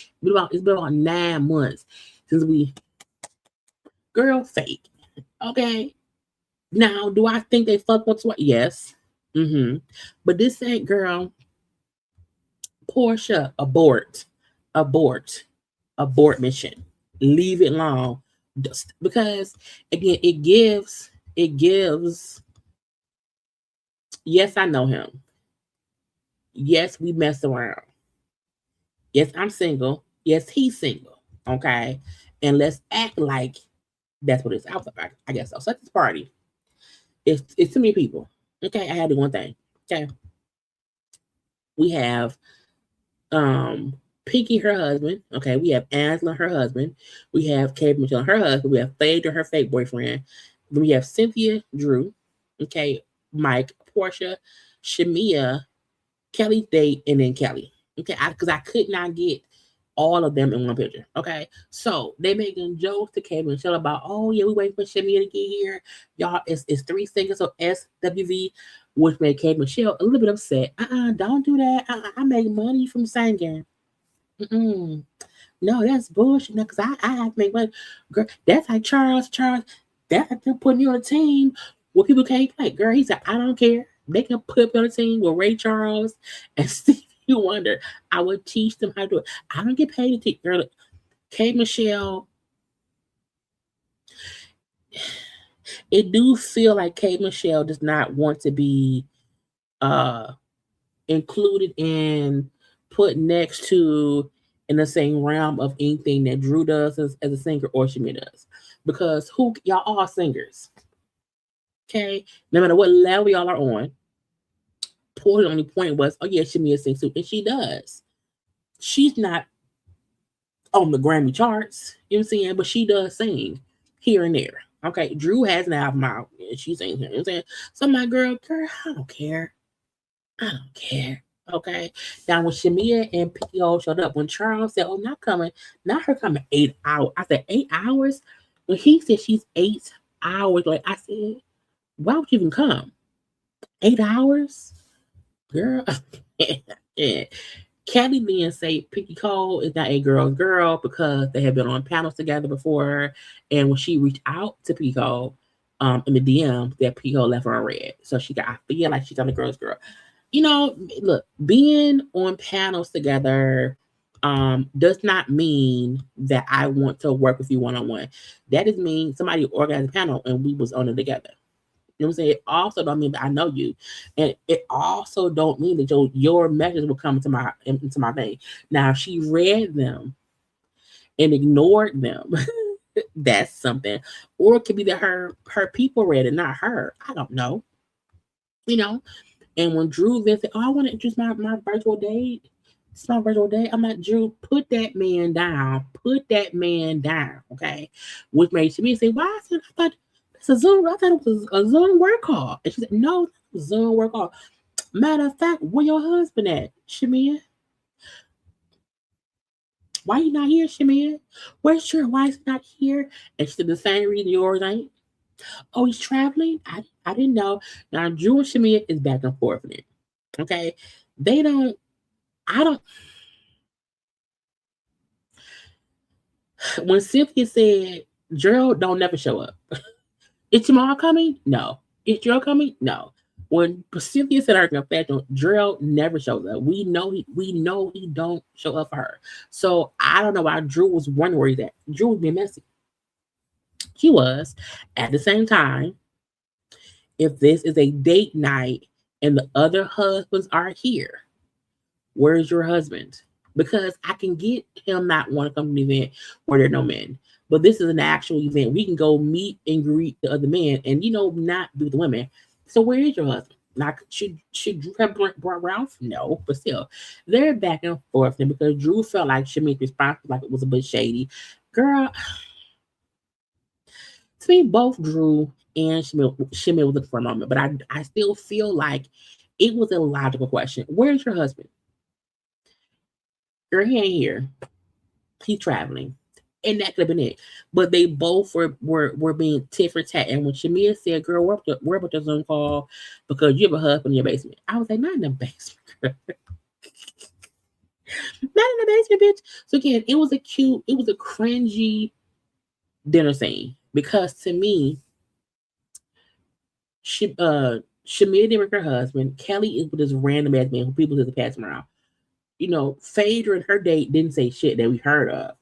9 months since we, girl, fake, okay? Now, do I think they fuck once? What? Yes. But this ain't, girl. Porsha, abort mission. Leave it alone. Just because again, it gives. Yes, I know him. Yes, we mess around. Yes, I'm single. Yes, he's single. Okay, and let's act like that's what it's out about. I guess so. So at this party, it's too many people. Okay, I had to do one thing. Okay, we have Pinky, her husband. Okay, we have Angela, her husband. We have Kate Michelle, her husband. We have Phaedra, her fake boyfriend. Then we have Cynthia, Drew. Okay, Mike, Porsha, Shamea, Kelly, date, and then Kelly. Okay, because I could not get all of them in one picture. Okay, so they making jokes to Kate Michelle about, oh yeah, we waiting for Shamea to get here. Y'all, it's 3 singles, so SWV, which made Kate Michelle a little bit upset. Don't do that. I make money from singing. No, that's bullshit. No, because I have to make money. Girl, that's like Charles. That's like them putting you on a team where people can't play. Girl, he said, I don't care. They can put me on a team with Ray Charles and Stevie Wonder. I would teach them how to do it. I don't get paid to teach. Girl, K. Michelle, it do feel like K. Michelle does not want to be included in, put next to, in the same realm of anything that Drew does as a singer or Shamia does. Because y'all are singers. Okay? No matter what level y'all are on, Porter's only point was, oh yeah, Shamia sings too. And she does. She's not on the Grammy charts, you know what I'm saying? But she does sing here and there. Okay, Drew has an album out and she sings here. You know what I'm saying? So my girl, I don't care. Okay. Now when Shamia and P.O. showed up, when Charles said, oh, not her coming 8 hours. I said, 8 hours? When he said she's 8 hours, like I said, why would you even come? 8 hours? Girl. Yeah. Kelly then say Pinky Cole is not a girl's girl because they have been on panels together before. And when she reached out to Pinky Cole in the DM, that Pinky Cole left her on red. So I feel like she's not a girl's girl. You know, look, being on panels together does not mean that I want to work with you one-on-one. That just means somebody organized a panel and we was on it together. You know what I'm saying? It also don't mean that I know you. And it also don't mean that your messages will come into my vein. Now, if she read them and ignored them, that's something. Or it could be that her people read it, not her. I don't know. You know? And when Drew then said, oh, I want to introduce my virtual date. It's my virtual date. I'm like, Drew, put that man down. Okay? Which made me say, why is it? I thought it's a Zoom. I thought it was a Zoom work call. And she said, no, Zoom work call. Matter of fact, where your husband at, Shamea? Why you not here, Shamea? Where's your wife not here? And she said the same reason yours ain't. Oh, he's traveling? I didn't know. Now Drew and Shamea is back and forth in it. Okay. They don't I don't when Cynthia said Gerald don't never show up. Is tomorrow coming? No. Is Gerald coming? No. When Cynthia said her confession, Gerald never shows up. We know he don't show up for her. So I don't know why Drew was wondering where he's at. Drew was being messy. He was. At the same time, if this is a date night and the other husbands are here, where's your husband? Because I can get him not want to come to an event where there are no men. But this is an actual event. We can go meet and greet the other men and, not be with the women. So where is your husband? Like, should Drew have brought Ralph? No, but still, they're back and forth because Drew felt like Shamea's response like it was a bit shady. Girl, to me, both Drew and Shamea was looking for a moment, but I still feel like it was a logical question. Where's your husband? Girl, he ain't here. He's traveling. And that could have been it. But they both were being tit for tat. And when Shamea said, girl, where about your Zoom call? Because you have a husband in your basement. I was like, not in the basement, girl. Not in the basement, bitch. So again, it was a cringy dinner scene. Because to me, Shamea didn't with her husband. Kelly is with this random ass man who people just pass him around. Phaedra and her date didn't say shit that we heard of.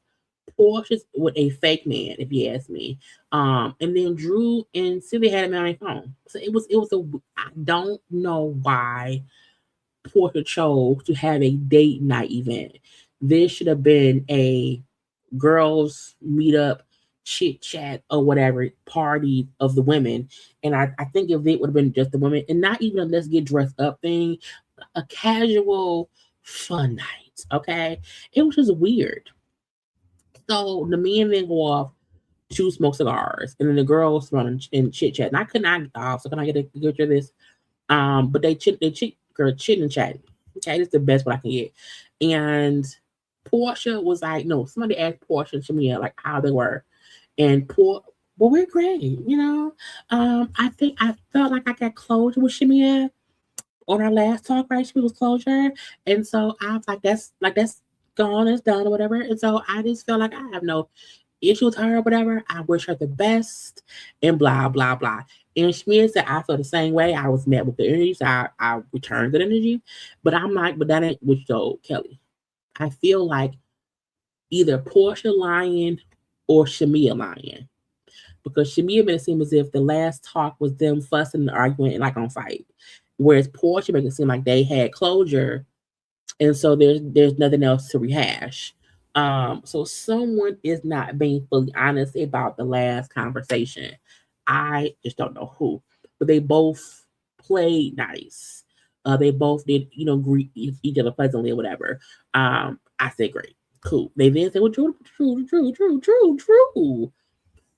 Porsha's with a fake man, if you ask me. And then Drew and Cynthia had him on their phone. So it was I don't know why Porsha chose to have a date night event. This should have been a girls meetup, chit chat or whatever party of the women. And I think if it would have been just the women and not even a let's get dressed up thing, a casual fun night. Okay. It was just weird. So the men then go off to smoke cigars, and then the girls run and chit chat. And I could not off, so can I get a picture of this? But they chit and chat. Okay, this is the best one I can get. And Porsha was like, no, somebody asked Porsha and Shamea like how they were, and well, we're great, I think I felt like I got closure with Shamea on our last talk, right? She was closure, and so I was that's gone, it's done, or whatever. And so I just feel like I have no issue with her or whatever. I wish her the best, and blah blah blah. And Shamea said I feel the same way. I was met with the energy, so I returned the energy. But I'm like, but that ain't what you told Kelly. I feel like either Porsha lying or Shamea lying. Because Shamea made it seem as if the last talk was them fussing and arguing and like on fight. Whereas Porsche make it seem like they had closure, and so there's nothing else to rehash. So someone is not being fully honest about the last conversation. I just don't know who, but they both played nice. They both did, greet each other pleasantly or whatever. I said great, cool. They then said, well, Drew.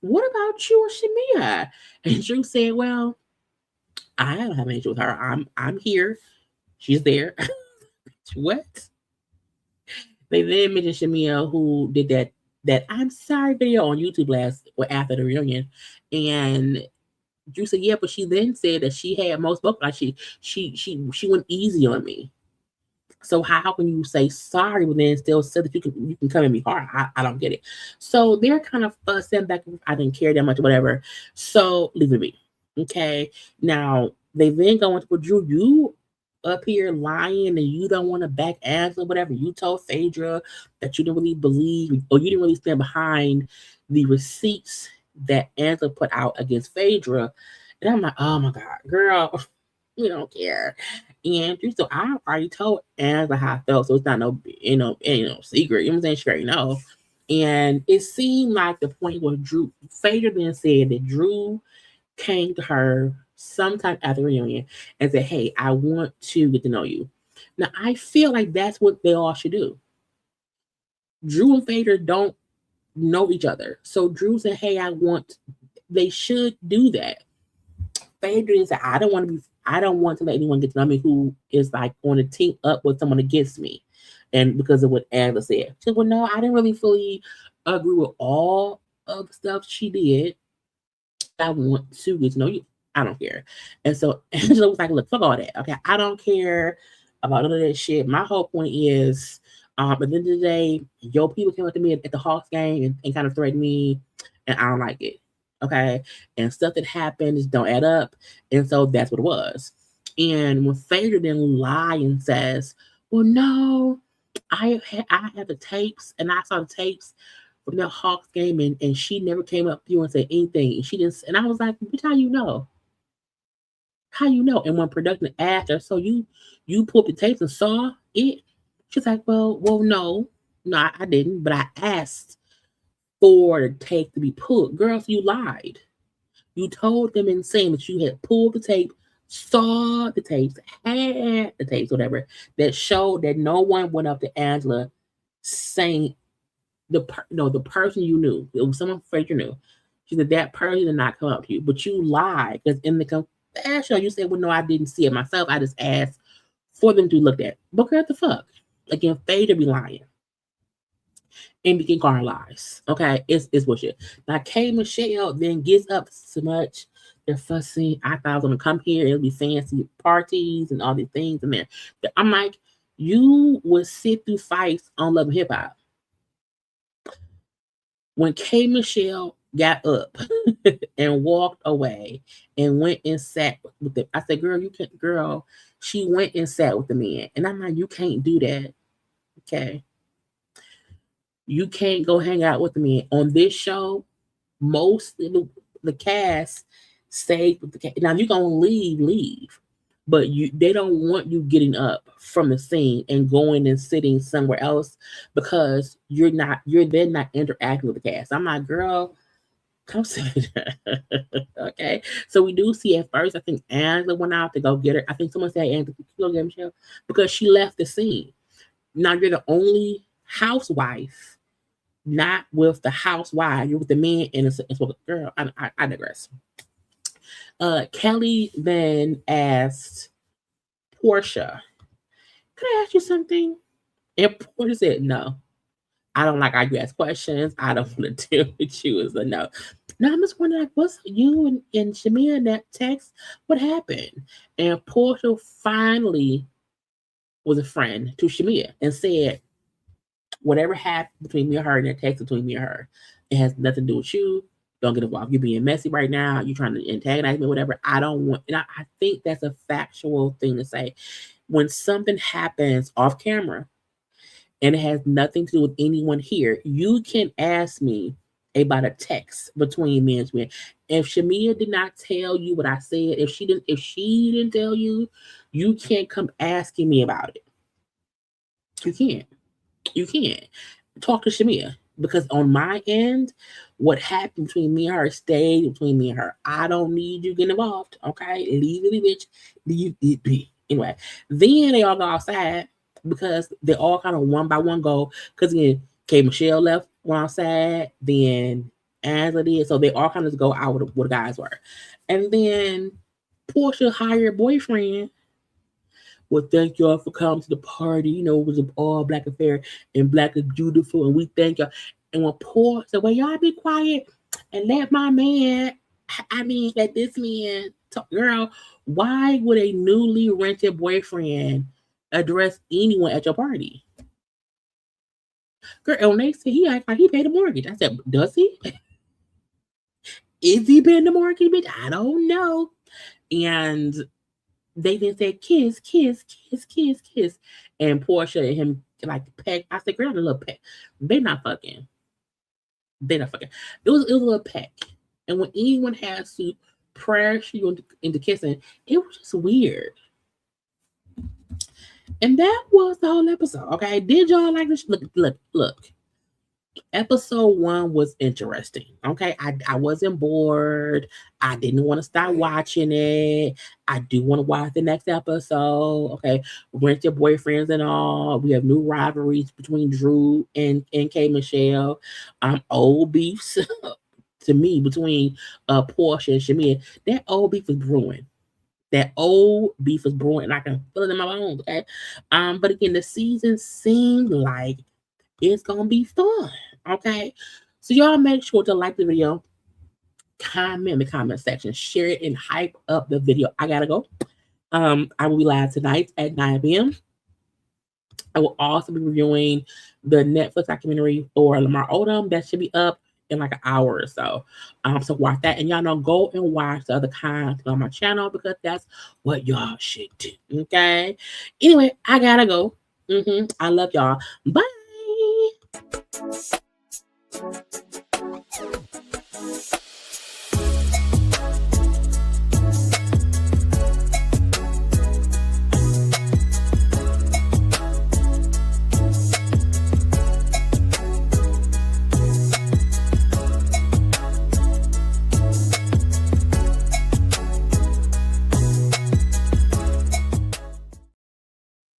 What about you or Shamea? And Drew said, well, I don't have an issue with her. I'm here. She's there. What? They then mentioned Shamea who did that I'm sorry video on YouTube after the reunion. And Drew said, yeah, but she then said that she had most both like she went easy on me. So how can you say sorry but then still say that you can come at me hard? I don't get it. So they're kind of fussing back. I didn't care that much, whatever. So leave it be. Okay. Now they then go into Drew, you up here lying and you don't want to back answer whatever. You told Phaedra that you didn't really believe or you didn't really stand behind the receipts that Angela put out against Phaedra. And I'm like, oh my God, girl, you don't care. And so I already told Angela how I felt, so it's not no secret. You know what I'm saying? She already know. And it seemed like the point where Phaedra then said that Drew came to her sometime after the reunion and said, hey, I want to get to know you. Now, I feel like that's what they all should do. Drew and Phaedra don't know each other. So Drew said, hey, they should do that. Phaedra said, I don't want to be I don't want to let anyone get to know me who is like going to team up with someone against me. And because of what Angela said. She said, well, no, I didn't really fully agree with all of the stuff she did. I want to get to know you. I don't care. And so Angela was like, look, fuck all that. Okay. I don't care about none of that shit. My whole point is, at the end of the day, your people came up to me at the Hawks game and kind of threatened me, and I don't like it. Okay. And stuff that happens don't add up. And so that's what it was. And when Phaedra then lie and says, well, no, I have the tapes and I saw the tapes from the Hawks game, and she never came up to you and said anything. And she didn't. And I was like, "Bitch, how you know? How you know?" And when production asked her, "So you pulled the tapes and saw it?" She's like, "Well, no, no, I didn't. But I asked for the tape to be pulled. Girls, you lied. You told them in saying that you had pulled the tape." Saw the tapes, had the tapes, whatever, that showed that no one went up to Angela saying the person you knew, it was someone Frazier knew. She said that person did not come up to you, but you lied because in the confession you said, "Well, no, I didn't see it myself. I just asked for them to look at." But girl, the fuck again, Frazier be lying and begin calling lies. Okay, it's bullshit. Now K Michelle then gets up so much. They're fussing. I thought I was gonna come here. It'll be fancy parties and all these things in there. But I'm like, you would sit through fights on Love and Hip Hop. When K Michelle got up and walked away and went and sat with the, I said, "Girl, you can't, girl." She went and sat with the man, and I'm like, "You can't do that, okay? You can't go hang out with the man on this show." Most of the cast stayed with the cast. Now, if you're gonna leave, leave. But they don't want you getting up from the scene and going and sitting somewhere else because you're then not interacting with the cast. I'm like, girl, come sit. Okay. So we do see at first, I think Angela went out to go get her. I think someone said, Angela, can you go get Michelle? Because she left the scene. Now you're the only housewife not with the housewife. You're with the man and it's girl. I digress. Kelly then asked Porsha, "Can I ask you something?" And Porsha said, "No. I don't like how you ask questions. I don't want to deal with you." As a no. Now I'm just wondering, like, what's you and Shamea in that text? What happened? And Porsha finally was a friend to Shamea and said, whatever happened between me and her, and that text between me and her, it has nothing to do with you. Don't get involved. You're being messy right now. You're trying to antagonize me, whatever. I don't want, and I think that's a factual thing to say. When something happens off camera and it has nothing to do with anyone here, you can ask me about a text between me and Shamea. If Shamea did not tell you what I said, if she didn't tell you, you can't come asking me about it. You can't. You can't talk to Shamea because on my end, what happened between me and her stayed between me and her. I don't need you getting involved. Okay, leave it, bitch. Leave it be. Anyway, then they all go outside because they all kind of one by one go. Because again, K Michelle left went outside, then Angela did, so they all kind of go out with the guys were, and then Porsha hired boyfriend. "Well, thank y'all for coming to the party. It was an all black affair, and black is beautiful, and we thank y'all." And when Paul said, "Well, y'all be quiet and let my man, let this man talk," girl, why would a newly rented boyfriend address anyone at your party? Girl, and when they said he act like he paid the mortgage, I said, "Does he? Is he paying the mortgage, bitch? I don't know." And they then said, "Kiss, kiss, kiss, kiss, kiss," and Porsha and him like peck. I said, "Girl, a little peck. They're not fucking. They're not fucking." It was a little peck, and when anyone has to pressure you into kissing, it was just weird. And that was the whole episode. Okay, did y'all like this? Look. Episode 1 was interesting. Okay, I wasn't bored. I didn't want to stop watching it. I do want to watch the next episode. Okay, rent your boyfriends and all. We have new rivalries between Drew and K Michelle. Old beefs to me between Porsha and Shamea. That old beef is brewing. That old beef is brewing, and I can feel it in my bones. Okay, but again, the season seems like it's gonna be fun. Okay, so y'all make sure to like the video, comment in the comment section, share it, and hype up the video. I gotta go. I will be live tonight at 9 p.m. I will also be reviewing the Netflix documentary for Lamar Odom that should be up in like an hour or so. So watch that, and y'all know, go and watch the other content on my channel because that's what y'all should do. Okay. Anyway, I gotta go. I love y'all. Bye.